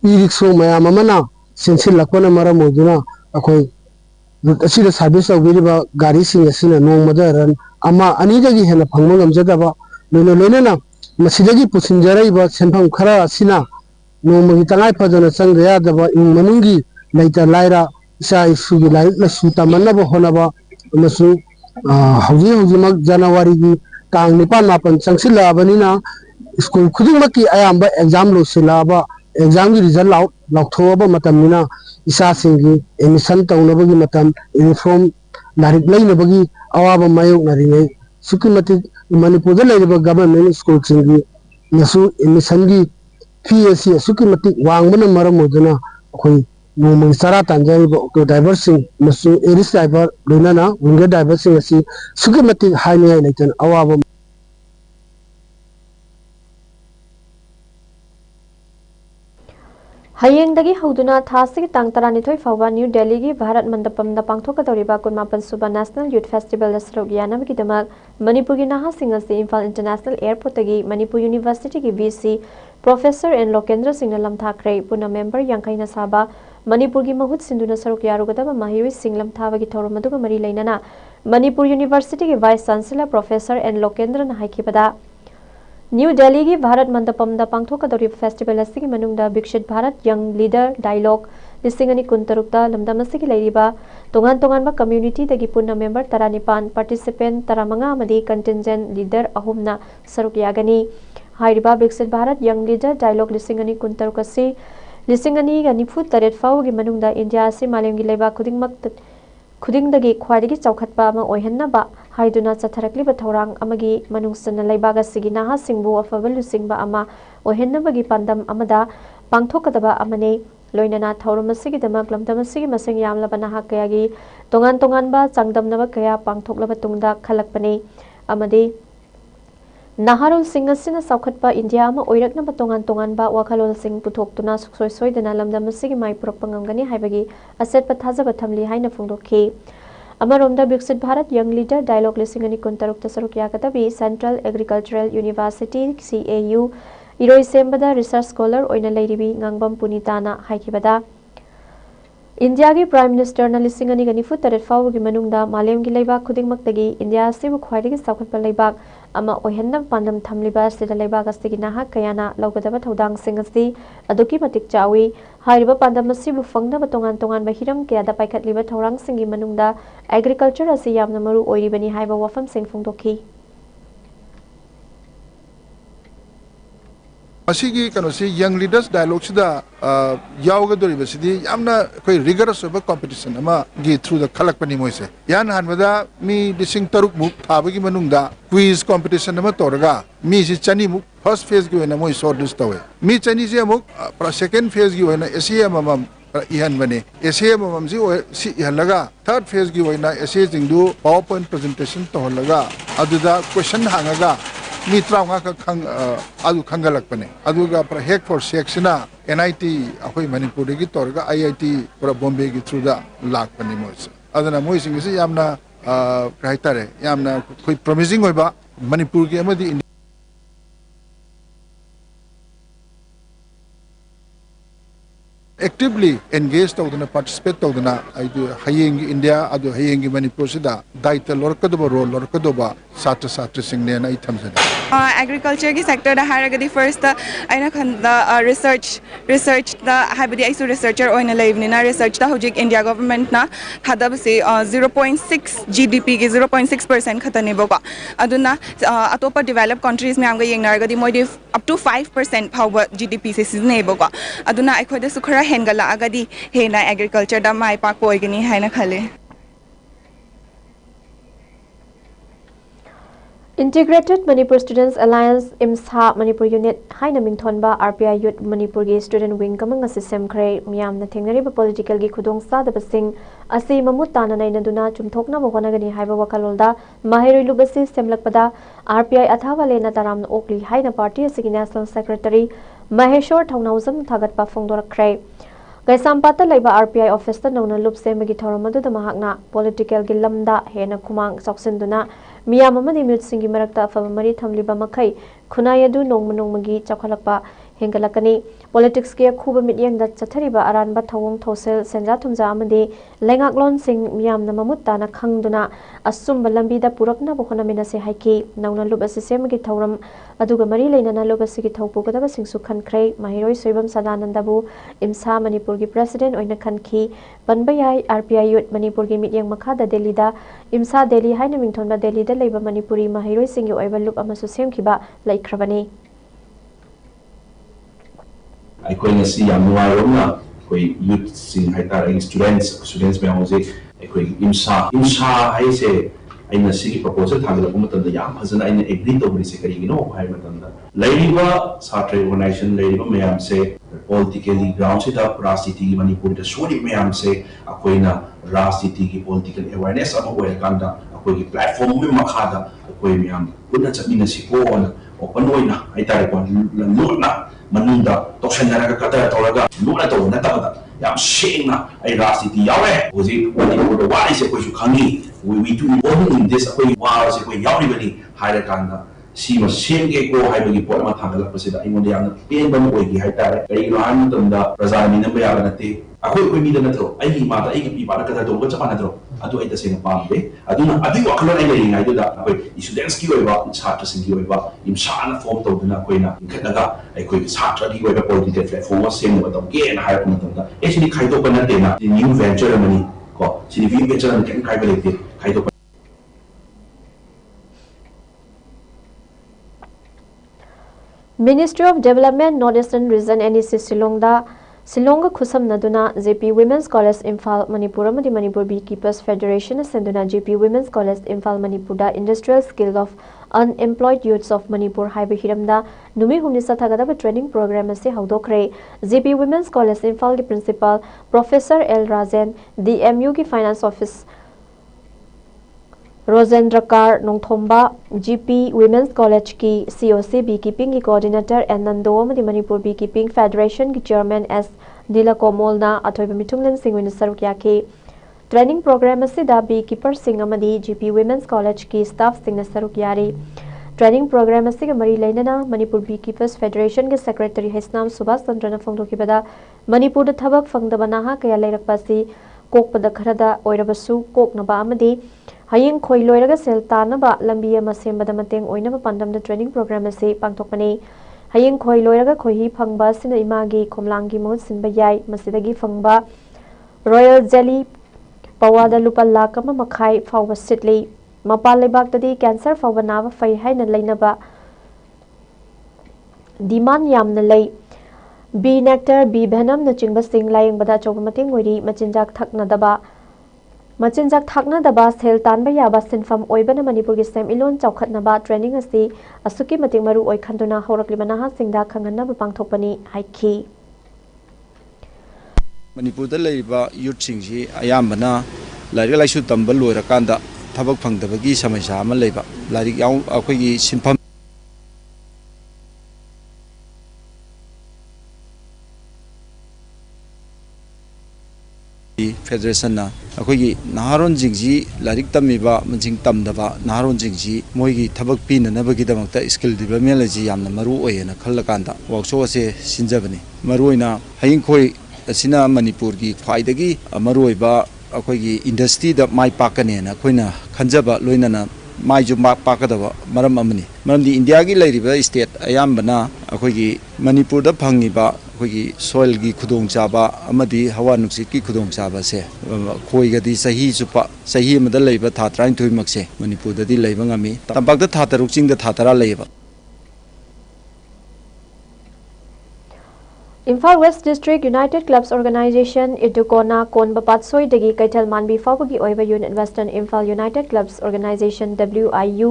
e-rickshaw mayam amana sinsilakona maram oduna akoi asida service awiriba gari sing asina nongmada ran ama anidagi hena phangma ngamjadaba loina Masidagi pusinjaraiba senpham khara asina nomagi tangai phajana changda yadaba ing manungi laita laira isa isugi lasu tamanaba honaba amasu hauji mak January gi tang 9 changsila abanina school khudingmaki ayamba exam losilaba exam gi result lauthoba matamina isa singi emission tawnabagi matam uniform larik lainabagi awaba mayok naringai sukimati Manipur da laiba government school singi nasu emission gi fee asi sukimati wangbana maram oduna khoi nomang sara tanjari ba auto driver sing nasu aris driver lunana winger driver sing asi sukimati haini laitan awaba Hayengdagi hauduna thasigi tang 12 fawba New Delhi gi Bharat Mandapam da pangthokadoriba 18 suba National Youth Festival da sarogyanam gi damak Manipur gi naha singasi Imphal International Airport gi Manipur University gi VC Professor N Lokendra Singh na lamthakre puna member yankai na saba Manipur gi mahut sinduna sarogyarugadaba mahiri Singh lamthaba gi thorum aduga mari leinana Manipur University gi Vice Chancellor Professor N Lokendra na haikibada New Delhi gi Bharat Mandapam da pangthokadori festival asigi manungda Bikshit Bharat Young Leader Dialogue lisingani kuntarukta lamdam asigi leiriba tongan ba community dagi punna member 19 participant 15 amadi contingent leader ahumna saruk yagani hairiba Bikshit Bharat Young Leader Dialogue lisingani kuntarukasi lisingani gani fu taret fau gi manungda India asi malemgi leba khudingdagi khwaidagi chaukhatpa ama oihanna haiduna chatharakliba thorang amagi manungsana leibaga sigi naha singbu afaba lusingba ama oihennabagi pandam amada pangthokadaba amane loinana thaurumasigi damak lamdamasigi masing yamlaba naha kayagi tongan ba changdamnaba kaya pangthoklaba tungda khalakpane amade Naharul Singh asina saukhatpa India ama oiraknaba tongan ba wakhalol sing puthokduna suksoi soidana lamdamasigi mai purakpa ngamgani haibagi asetpa thajaba thamli haina phongdokhi अमरोमदा Viksit Bharat young leader dialogue लिसिंग अनि कुंतरुक तसरुक यागदबी central agricultural university CAU Iroi सेंबदा research scholar ओइना लेरिबी ngangbam punitana haikibada India की प्राइम मिनिस्टर लिसिंग अनि गनिफु तरत फावगी मनुंगदा मालेम की लेबाक खुदिंगमक्तगी इंडिया सिबु ख्वाइदगी साखुतपा लेबाक अमा ओहेन्नम पांडम थमलिबा सिदा लेबाक अस्तिगी नाहक कयाना लौगदबा थौदांग सिंगसी अदुकी मतिक चावी हाइरिबा पांडम सिबु फंगदबा तोंगान तोंगान बहिरम कयादा पाइखतलिबा थौरांग सिंगी मनुंगदा एग्रीकल्चर असि यामना मरु ओइरिबनी हाइबा वफम सिंग फोंदोखी असिगी कनोसी यंग लीडर्स डायलॉग सिदा यावगदोरिबसिदी यामना कोई रिगरस ओबा कंपटीशन अमा गी थ्रू द खलकपनी मोइसे यान हानबदा मी डिसिंग तरुक मुक थाबगी मनुंगदा क्विज कंपटीशन अमा तोरगा मी सि चनी मुक फर्स्ट फेज गी होना मोइ शॉर्ट लिस्ट तवे मी चनी से मुक सेकंड फेज गी होना एसीए मम इहन बने एसीए मम जी इहलगा थर्ड फेज गी होना एसीए जिंगदु पावर पॉइंट प्रेजेंटेशन तोहलगा अदुदा क्वेश्चन हांगागा मी त्राउंगा का खंगलकपने अदुगा प्र हेक फॉर सेक्शना NIT अखोई मणिपुर की तोरगा IIT प्र बॉम्बे की थ्रू दा लाकपने मोइस अदना मोइसिंग से यामना कहतारे यामना कोई प्रॉमिसिंग होइबा मणिपुर की अमदी actively engaged tawduna participate tawduna aidu hayeng India adu hayeng Manipur sida daita lorkadoba role lorkadoba satra satra singne na ithamjana agriculture ki sector da haragadi first aina khanda research da habidi aisu researcher oina leivni na research da hojik India government na khadab se 0.6 GDP ki 0.6% khatane boka aduna atopa developed countries me amga yengnaragadi moi up to 5% power GDP se sizne boka aduna aikhoda sukhara हेंगला अगदी हेना agriculture दा माइ पाक पोइगनी हाइना खले Integrated Manipur Students Alliance IMSA Manipur Unit haina mingthonba RPI Youth Manipur gi student wing kamang asi semkhre miyamna thengnariba political gi khudong sadabasing asi mamut tana nainaduna chumthokna bogonagani haiba wakalolda mahiroi lubasi semlakpada RPI athawale na taramna okli haina party asigi national secretary Maheshwar Thaunauzam thagatpa phongdorakre Gaisampata laiba RPI office ta nona lup semagi thoramadu da mahakna political gi lamda hena khumang soksinduna miyam amadi mute singi marakta afamari thamliba makai khunayadu nongmanongmagi chakhalakpa hengalakani politics ke khuba mityang da chathariba aranba thawong thosel senja thumja amadi lengaklon sing miyam na mamutta na khangduna asumba lambi da purakna bokhona minase haiki nauna lup ase semagi thoram aduga mari leinana lup ase gi thawpu gadaba singsu khankhre mahiroi soibam sadanandabu imsa manipur gi president oina khanki banbayai RPI Youth Manipur gi mityang makha da Delhi da imsa Delhi haina mingthonba Delhi da leiba manipuri mahiroi singi oiba lup amasu semkhiba laikhrabani अखोई ngasi yam nuairomna koi youth sing haitare students me hose अखोई imsa haise aina sigi proposal thagala matam da yam phajana aina agree tawri se karigino hai matam da lairiba satra organization lairiba mayam se politically ground se da rajniti manipur da sori mayam se akoina rajniti ki political awareness ama oya kanda akoi ki platform me makhada akoi mayam punna chamina sipo ona open oina haitare ko lona manunda toshanaraga kata toraga lona to natabada yam shena ai rajniti yawe hoji manipur da wari se ko khangi we do important in this akoi war se ko yauri bani haira kanda sima same ke ko haibagi pot ma thangala pasida ingon yamna pen bam oigi haitare kai ran tamda prajani na baya ganate akoi koi mi da natro ai ma da ai pi ba da to ga chama natro adu ai da se na pambe aduna adu wakalo ai lei ngai da akoi students ki oiba chhatra sing ki oiba imsa na form to duna koi na khanaga ai koi chhatra ki oiba political platform wa sem na tam ke na hair na tam da actually khai to pana te na new venture mani ko sini vi venture na kan khai ba le te khai to Ministry of Development Northeastern Region NEC Silonga khusam naduna JP Women's College Imphal Manipur amadi Manipur Beekeepers Federation senduna JP Women's College Imphal Manipur da industrial skill of unemployed youths of Manipur haiba hiramda numi humni sathagadaba training program ase haudokre JP Women's College Imphal ki principal Professor L Rajan DMU ki finance office Rosendra Kar Nongthomba GP Women's College की COC Beekeeping की coordinator and Nando amadi Manipur Beekeeping Federation की chairman S Nila Komol na athoiba mitunglen singwin saruk yaki training programme असिदा bee keeper सिंह अमदी GP women's college की staff सिंह सरुक यारी ट्रेनिंग प्रोग्राम असिगा मरी लेना मणिपुर बी कीपर्स फेडरेशन के सेक्रेटरी हैसनाम सुभाष चंद्रन फोंदोखिबदा मणिपुर थबक फंगदबा नाहा कया लेरकपासी कोकपद खरदा ओइरबसु कोकनबा अमदी हयिंग खोई लोइरगा सेल तानबा लंबी अमा सेमबदा मतेंग ओइनबा पांडमदा ट्रेनिंग प्रोग्राम असी पांगथोकपनी हयिंग खोई लोइरगा खोही फंगबा सिना इमागी खोमलांगी महूत सिनबा याई मसिदगी फंगबा रॉयल जेली पवादा लुपा लाख अमा मखाई फाउबा सिटली मपाल लेबाक्तदी कैंसर फाउबा नाबा फै हाइना लैनबा डिमांड यामना लै बी नेक्टर बी भेनम न चिंगबा सिंग लायंगबदा चौबा मतेंग ओइरी मचिनजाक थाकनादबा सेल तानबा याबा सिनफम ओइबना मणिपुर की सेम इलोन चौखतनबा ट्रेनिंग असी असुकी मतेंग मरु ओइ खंदुना हौरकलिबा नाहा सिंगदा खंगनबा पांगथोकपनी हाइखी मणिपुर दा लेरिबा यूथ सिंगजी अयामबना लाइरिक लाइसु तंबा लोइरकांदा थबक फंगदबगी समस्या अमा लेबा लाइरिक याउ अखोइगी सिनफम फेडरेशन ना अखोइगी नहारोन जिंगजी लाइरिक तमीबा मंजिंग तमदबा नहारोन जिंगजी मोइगी थबक पीननबगीदमक्ता स्किल डेवलपमेंट लजी यामना मरु ओयेना खल्लकांदा वर्कशॉप असे सिनजबनी मरुइना हयिंखोई असिना मणिपुर की ख्वाइदगी मरुइबा अखोइगी इंडस्ट्री दा माइ पाकनेना अखोइना खंजबा लोइनना माइजु पाकदबा मरम अमनी मरमदी इंडिया की लेरिबा स्टेट अयामबना अखोइगी मणिपुर दा फंगिबा अखोइगी सोइल की खुदोंग चाबा अमदी हवा नुक्सित की खुदोंग चाबा से खोइगदी सही सुपा सही अमदा लेबा था 32 मक्से मणिपुर ददी लेबा ngami तंबाक दा था 3 चिंग दा था 13 लेबा Imphal west district united clubs organisation इडुकोना कोनबा पातसोई दगी कैथल मानबी फावगी ओइबा unit western Imphal united clubs organisation WIU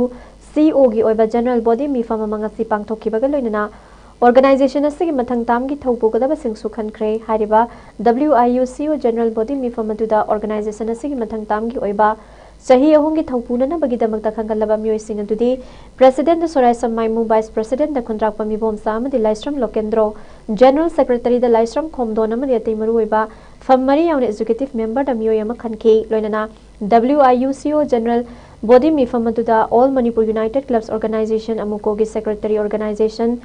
CO गी ओइबा जनरल बॉडी मिफाम मंगसी पांगथोखिबगा लोइनना ऑर्गेनाइजेशन असगी मथंग तामगी थौपुगदबा सिंगसु खनख्रे हारिबा WIU CO जनरल बॉडी मिफाम अदुदा ऑर्गेनाइजेशन असगी मथंग तामगी ओइबा सही अहोंगी थौपुनना बगिदमक्ता खंगलबा मियोइसिंग अदुदी प्रेसिडेंट सोराय समाइमु वाइस प्रेसिडेंट खुंद्राकपा मिबोमसा अमदि लाइस्रम लोकेंद्रो जनरल सेक्रेटरी द लाइस्रम खोमदोन अमदि अतै मरुइबा फमरी याउन एजुकेटिव मेंबर द मियोय अमा खनखी लोइनना WIU CO जनरल बॉडी मिफाम अदुदा all Manipur united clubs organisation अमुको की secretary organisation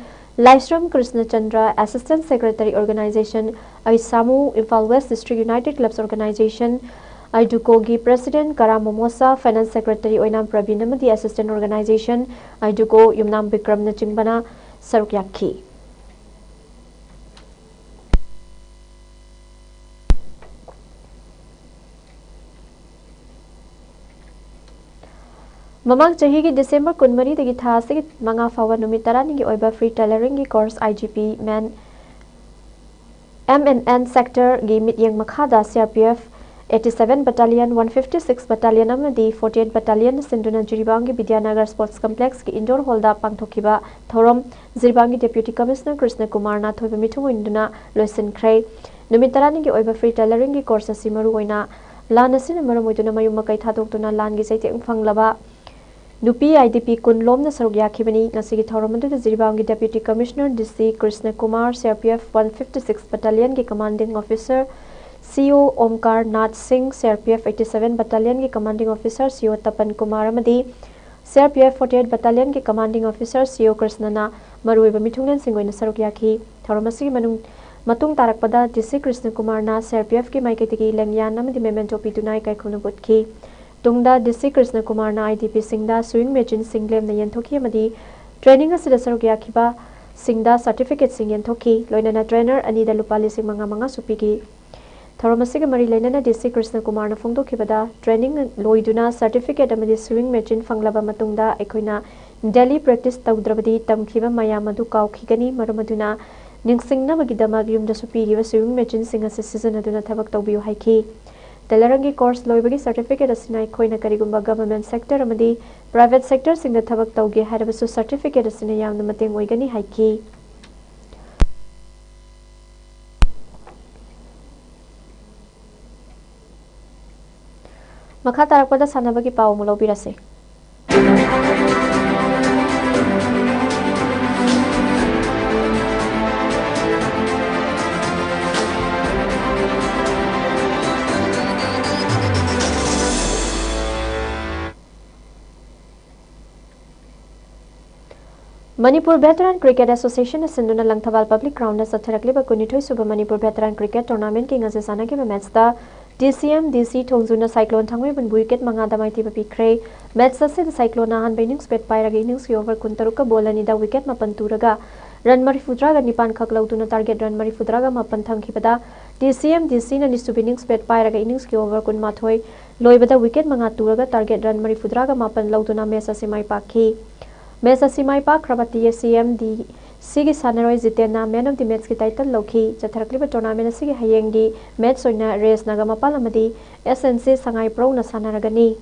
Laishram Krishna Chandra assistant secretary organisation ऐसामु Imphal west district united clubs organisation आइडुकोगी प्रेसिडेंट कराम मोमोसा फाइनेंस सेक्रेटरी ओइनाम प्रवीण अमदी असिस्टेंट ऑर्गेनाइजेशन आइडुको युमनाम विक्रम न चिंबना सरुक याखी ममांग चही की दिसंबर 19 दगी था से मंगा फावा नुमित तरानी की ओइबा फ्री टेलरिंग की कोर्स IGP मैन MNN सेक्टर गी मिटयंग मखादा CRPF 87 बटालियन 156 बटालियन अमदी 48 बटालियन सिंधुना जिरीबांगी विद्यानगर स्पोर्ट्स कॉम्प्लेक्स की इंडोर हॉल दा पांगथोखिबा थौरम जिरीबांगी डेप्यूटी कमिश्नर कृष्ण कुमार ना थोइबा मिथुंग इंदुना लोइसिनख्रे नुमित तरानी की ओइबा फ्री टेलरिंग की कोर्स असि मरु ओइना लान असिन मरम ओइदुना मयुम मकै थादोक्तुना लान गी सैतेंग फंगलबा नुपी IDP कुन लोमना सरुक याखिबनी नसिगी थौरम अदुदा जिरीबांगी deputy commissioner DC Krishna Kumar CRPF 156 battalion के commanding officer CO Omkar Nath Singh CRPF 87 battalion के commanding officer CO Tapan Kumar अमदी CRPF 48 बटालियन के कमांडिंग ऑफिसर CO कृष्णना मरुइबा मिथुंगन सिंगोइन सरुक याखी थौरमसी मनुंग तारकपदा DC कृष्ण कुमार ना CRPF के माइकेतिगी लेंगयान अमदी मेमेंटो पितुनाई काइखुनु बुतखी तुंगदा DC कृष्ण कुमार ना IDP सिंगदा स्विंग मेचिन सिंगलेम न यंथोखी अमदी ट्रेनिंग असिदा सरुक याखिबा सिंगदा सर्टिफिकेट सिंग यंथोखी लोइनना ट्रेनर अनिदा लुपा लिसिंग मंगा सुपीगी थौरमसिग मरी लेना DC कृष्ण कुमार न फोंदोखिबदा ट्रेनिंग लोइदुना सर्टिफिकेट अमदी स्विंग मेचिन फंगलबा मतुंगदा एखोइना डेली प्रैक्टिस तौद्रबदी तमखिबा मयाम अदु काउखिगनी मरमदुना निंगसिंगनबगिदमग युमदा सुपीगिबा स्विंग मेचिन सिंग असे सिजनदुना थबक तौबियो हाइखी टेलरिंग कोर्स लोइबगी सर्टिफिकेट असिना एखोइना करिगुंबा गवर्नमेंट सेक्टर अमदी प्राइवेट सेक्टर सिंगदा थबक तौगे हारबसु सर्टिफिकेट असिना यामना मतेंग ओइगनी हाइखी मखा तारकपदा सानबगी पाव मुलौबिरसे Manipur Veteran Cricket Association Sinduna Langthabal Public Ground Satharakliba Kunithoi Suba Manipur Veteran Cricket Tournament King as Sanaki match the DCM DC Tongzuna Cyclone Tangwe when wicket Mangada Mighty Pikre match the Cyclone Han Bennings Pet Pyra innings over Kuntaruka Bolanida wicket Mapanturaga Run Marifudraga Nipan Kaklautuna target Run Marifudraga Mapan Tankipada DCM DC and Nistubinings Pet Pyra innings over Kun Mathoi Loibada wicket Mangaturaga target Run Marifudraga Mapan Lautuna Mesa Simai Paki Mesa Simai Pak Rabati CM D Sigi Sanaroi Zitena Man of the Match title Loki Chatrakliba tournament Sigi Hayengi Match Soina Race Nagama Palamadi SNC Sangai Pro na Sanaragani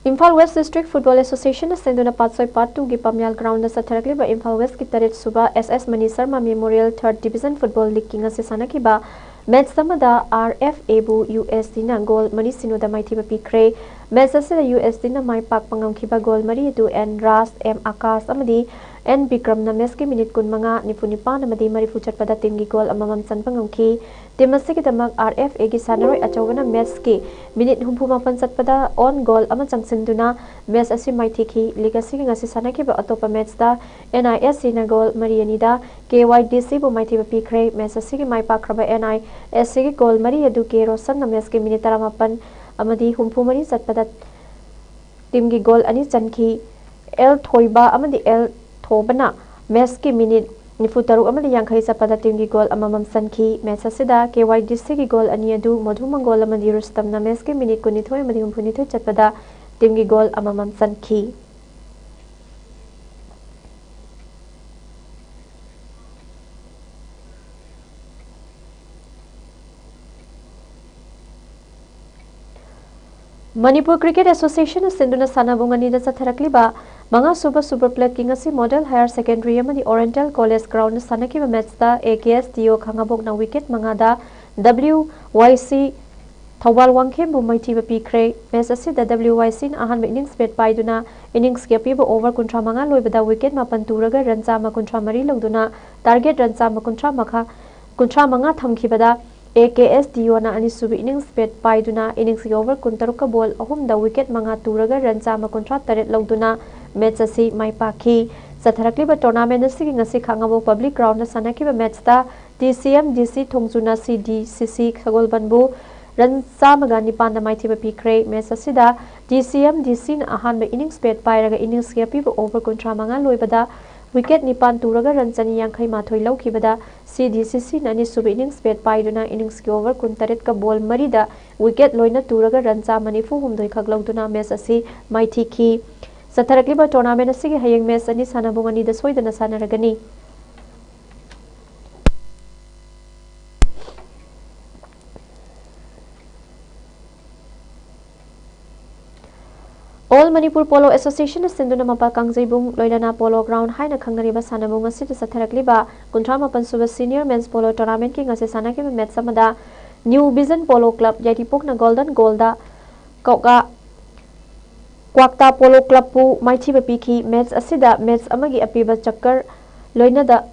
Imphal West District Football Association Senduna Patsoi Part 2 Gipamyal Ground Satharakli ba Imphal West ki Tarit Suba SS Mani Sarma Memorial 3rd Division Football League King Asisana ba match samada RFA bu USD na goal mani sinuda maiti ba pikre match asida USD na mai pak pangam kiba goal mari tu N Ras M Akas amadi N Bikram na match ki minute kun manga nipunipa amadi mari fuchat pada team gi goal amamam san pangam ki team asiki damak RFA gi sanaroi achawana match ki minute humpu mapan sat pada on goal ama changsinduna match asi maiti ki legacy ki ngasi sanaki ba atopa match da NISC na goal mari anida KYDC bu maiti ba pikre match asiki mai pak raba NISC ki goal mari adu ke rosan na match ki minute taramapan amadi humpu mari sat pada team gi goal ani chanki L thoiba amadi L thobana match ki minute Nifutaru amadi yankhai sapada team gi goal amamam sanki match asida KYDC ki goal ani adu madhumang goal amadi Rustam na match ki minute kunithoi amadi humpunithoi chatpada team gi goal amamam sanki Manipur Cricket Association Sinduna Sanabungani da Satharakliba Manga Super Plate King asi Model Higher Secondary amadi Oriental College Ground Sanaki match da AKS Dio Khangabok na wicket mangada WYC Thawal Wangkhem bu maiti ba pikre match asi da WYC na ahan innings bet paiduna innings ke pi over kuntra manga loibada wicket mapan turaga run chama kuntra mari logduna target run chama kuntra manga thamkhibada AKS Diona ani subi innings bet paiduna innings over kuntaruka ball ahum da wicket manga turaga run chama kuntra taret logduna match asi mai paki Satharakliba tournament asi ngasi khangabo public ground na sanakiba match da DCM DC Thongzuna CDCC Khagolbanbu run chamaga nipan da maithiba pikre match asi da DCM DC na ahan ba innings bet pairaga innings ke pi over kuntra manga loibada wicket nipan turaga run chani yankhai mathoi laukibada CDCC nani sub innings bet paiduna innings ki over kuntaret ka ball marida wicket loina turaga run cha manifu humdoi khaglauduna match asi maithi ki Satharakliba tournament asi hayeng match ani sanabungani da soidana sanaragani All Manipur Polo Association Sinduna Mapa Kangjaibung Loilana Polo Ground Haina Khangnariba Sanabung asi Satharakliba Kuntra Mapan Suba Senior Men's Polo Tournament King asi sanaki match samada New Vision Polo Club Yaitipok na Golden Golda Kauka Kwakta Polo Club pu maithi ba piki match asida match amagi apiba chakkar loina da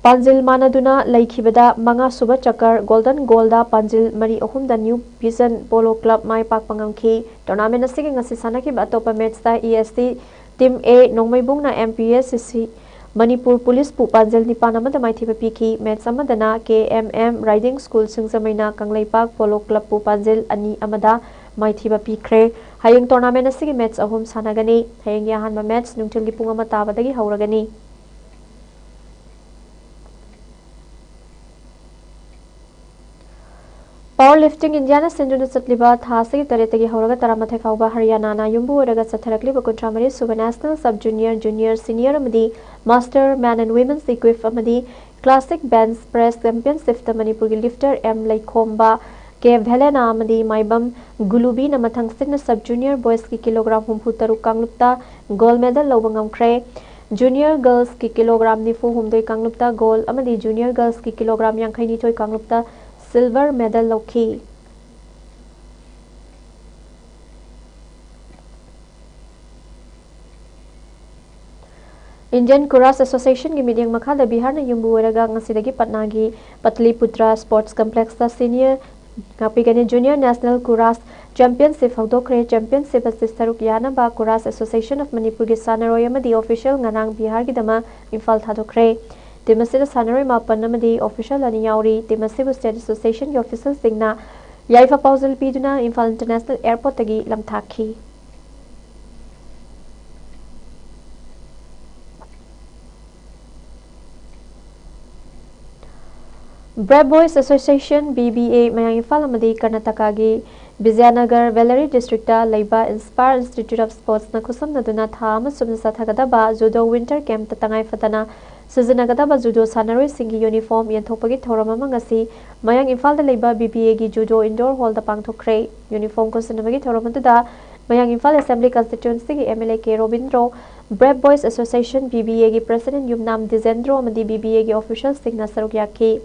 Panjil manaduna laikhibada manga suba chakkar Golden Golda Panjil mari ahum da New Vision Polo Club mai pak pangamki tournament asigi ngasi sanaki ba topa match da EST Team A Nongmaibung na MPSCC Manipur Police pu Panjil nipan amada maithi ba piki match amadana KMM Riding School Singzamaina Kanglaipak Polo Club pu Panjil ani amada maithi ba pikre hayeng tournament asigi match ahum sanagani hayeng yahan ma match nungtil gi punga mata badagi hauragani Powerlifting Indiana Sinduna Satliba Thasigi Taretagi Horaga Taramathe Kauba Haryana na Yumbu Raga Satharakliba Kuntramari Suba National Sub Junior Junior Senior Amadi Master Man and Women's Equip Amadi Classic Bench Press Championship Manipur Lifter M Laikomba Ke Bhelena Amadi Maibam Gulubi na Mathang Sidna Sub Junior Boys ki kilogram humpu taru Kanglupta gold medal lobangam kre Junior Girls ki kilogram nifu humdoi Kanglupta gold amadi Junior Girls ki kilogram yankhai ni toy Kanglupta silver medal loki Indian Kuras Association की medium मखादा बिहार ने युम्बु ओरगा ngasi Patna की Pataliputra sports complex ता senior कापीगने junior national kurash championship हौदोखरे championship असि सरुक यानबा कुरास एसोसिएशन ऑफ मणिपुर की सानरोय अमदी ऑफिशियल nganaang बिहार की दमा इम्फाल थादोखरे टीम असिदा सानरोय मापन अमदी ऑफिशियल अनि याउरी टीम असिबु स्टेट एसोसिएशन की ऑफिशियल सिंगना याइफा पाउजल पीदुना इम्फाल इंटरनेशनल एयरपोर्ट तगी लमथाखी brave boys association BBA Mayang Imphal अमदी कर्नाटका की विजयनगर वेलरी डिस्ट्रिक्ट लेबा इंस्पायर इंस्टीट्यूट ऑफ स्पोर्ट्स न खुसमनदुना था अमसुम सथगदबा जुडो विंटर कैंप तंगाई फतना सिजनगदबा जुडो सानरोय सिंगी यूनिफॉर्म यंथोपगी थौरम अमंगसी मयांग इम्फाल लेबा BBA की जुडो इंडोर हॉल द पांगथोखरे यूनिफॉर्म को सिनबगी थौरम दुदा मयांग इम्फाल असेंबली कंस्टिट्यूएंसी की MLA के Robindro brave boys association BBA की प्रेसिडेंट युमनाम दिजेंद्रो अमदी BBA की ऑफिशियल सिंगना सरुक याकी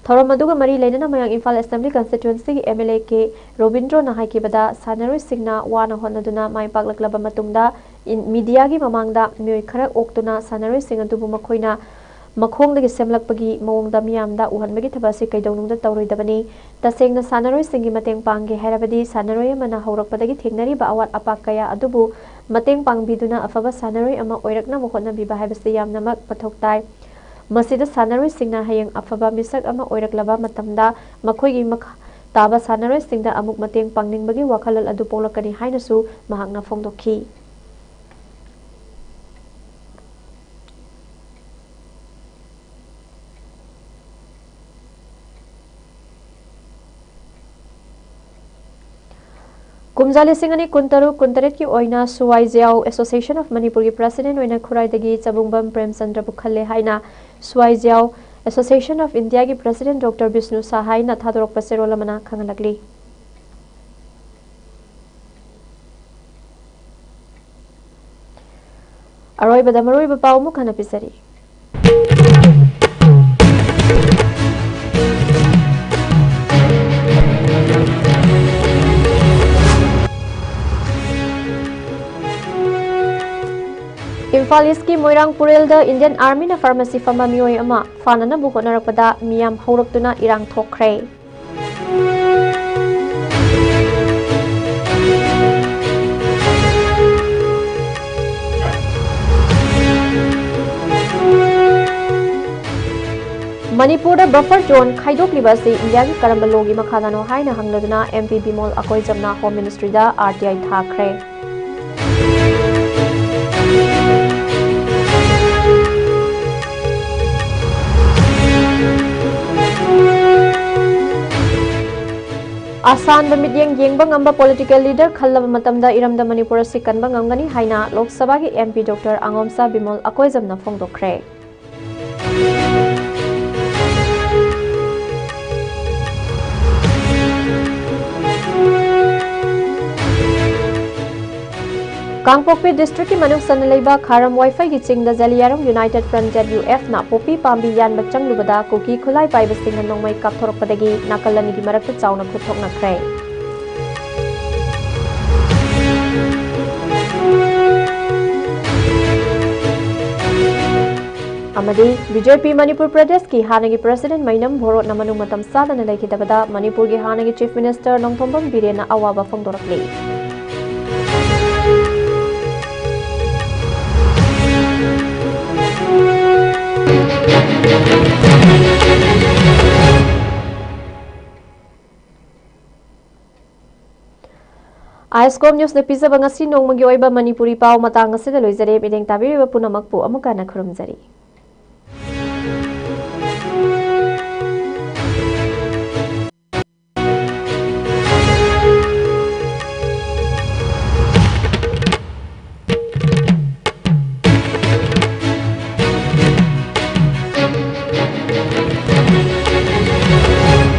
थौरम अदुगा मरी लेना मयांग इम्फाल असेंबली कंस्टिट्यूएंसी की MLA के रोबिंद्रो नहाई की बदा सानरोय सिंगना वाना होनदुना माई पागलकलबा मतुंगदा मीडिया की ममांगदा मियोय खरा ओक्तुना सानरोय सिंग अदुबु मखोइना मखोंगदगी सेमलकपगी मओंगदा मियामदा उहनबगी थबासी कैदौनुंगदा तौरोइदबनी तसेंगना सानरोय सिंगी मतेंग पांगे हैरबदी सानरोय मना हौरकपदगी थेंगनरिबा अवात अपाक कया अदुबु मतेंग पांगबिदुना अफबा सानरोय अमा ओइरकना मखोनबिबा हैबसे यामनमक पथोक्ताय मसीदा सानरोय सिंगना हयंग अफबा मिसक अमा ओइरकलबा मतमदा मखोइगी मखा ताबा सानरोय सिंगदा अमुक मतेंग पांगनिंगबगी वाखलल अदु पोलकनी हाइनसु महांगना फोंदोखी कुमजाली सिंगनी कुंतरु कुंतरेट की ओइना सुवाइजियाओ एसोसिएशन ऑफ मणिपुर की प्रेसिडेंट ओइना खुराइदगी चबुंगबम प्रेमचंद्र बुखल्ले हाइना सुवाइजियाओ एसोसिएशन ऑफ इंडिया की प्रेसिडेंट डॉक्टर विष्णु साहाई ना थादोरक पसेरोल मना खंगलगली अरोय बदमरोय बपाउ मुखना पिसरी इम्फाल ईस्ट की मोइरांग पुरेल द इंडियन आर्मी ना फार्मेसी फमा मियोय अमा फानना बु होनरकपदा मियाम हौरक्तुना इरांग थोखरे मणिपुर बफर जोन खाइदोक्लिबासी इंडिया की करंब लोगी मखादानो हाइना हंगलदुना MP बिमोल अकोय जमना होम मिनिस्ट्री दा RTI थाखरे आसान बमित्यंग येंगबा ngamba political leader खल्लबा मतमदा इरमदा मणिपुर से कनबा ngangani हाइना लोक सभा की MP डॉक्टर अंगोमसा बिमोल अकोय जमना फोंदोखरे कांगपोकपी डिस्ट्रिक्ट की मनुक सनलेबा खारम वाईफाई की चिंग जलियारम यूनाइटेड फ्रंट ZUF ना पोपी पाम्बी यान बच्चंग लुबदा कुकी खुलाई पाइब सिंग नोंगमई कापथोरकपदगी नाकलनी की मरकत चाउना खुथोकनखरे अमदी बीजेपी मणिपुर प्रदेश की हानगी प्रेसिडेंट मैनम भोरो नमनु मतम सादन लेखिदबदा मणिपुर की हानगी चीफ मिनिस्टर नोंगथोंबम बिरेना अवाबा फोंदोरकली ISCOM न्यूज ने पिजब ngasi nongmagi oiba manipuri paw matang asida loizare bideng tabiriba punamakpu amukana khurumjari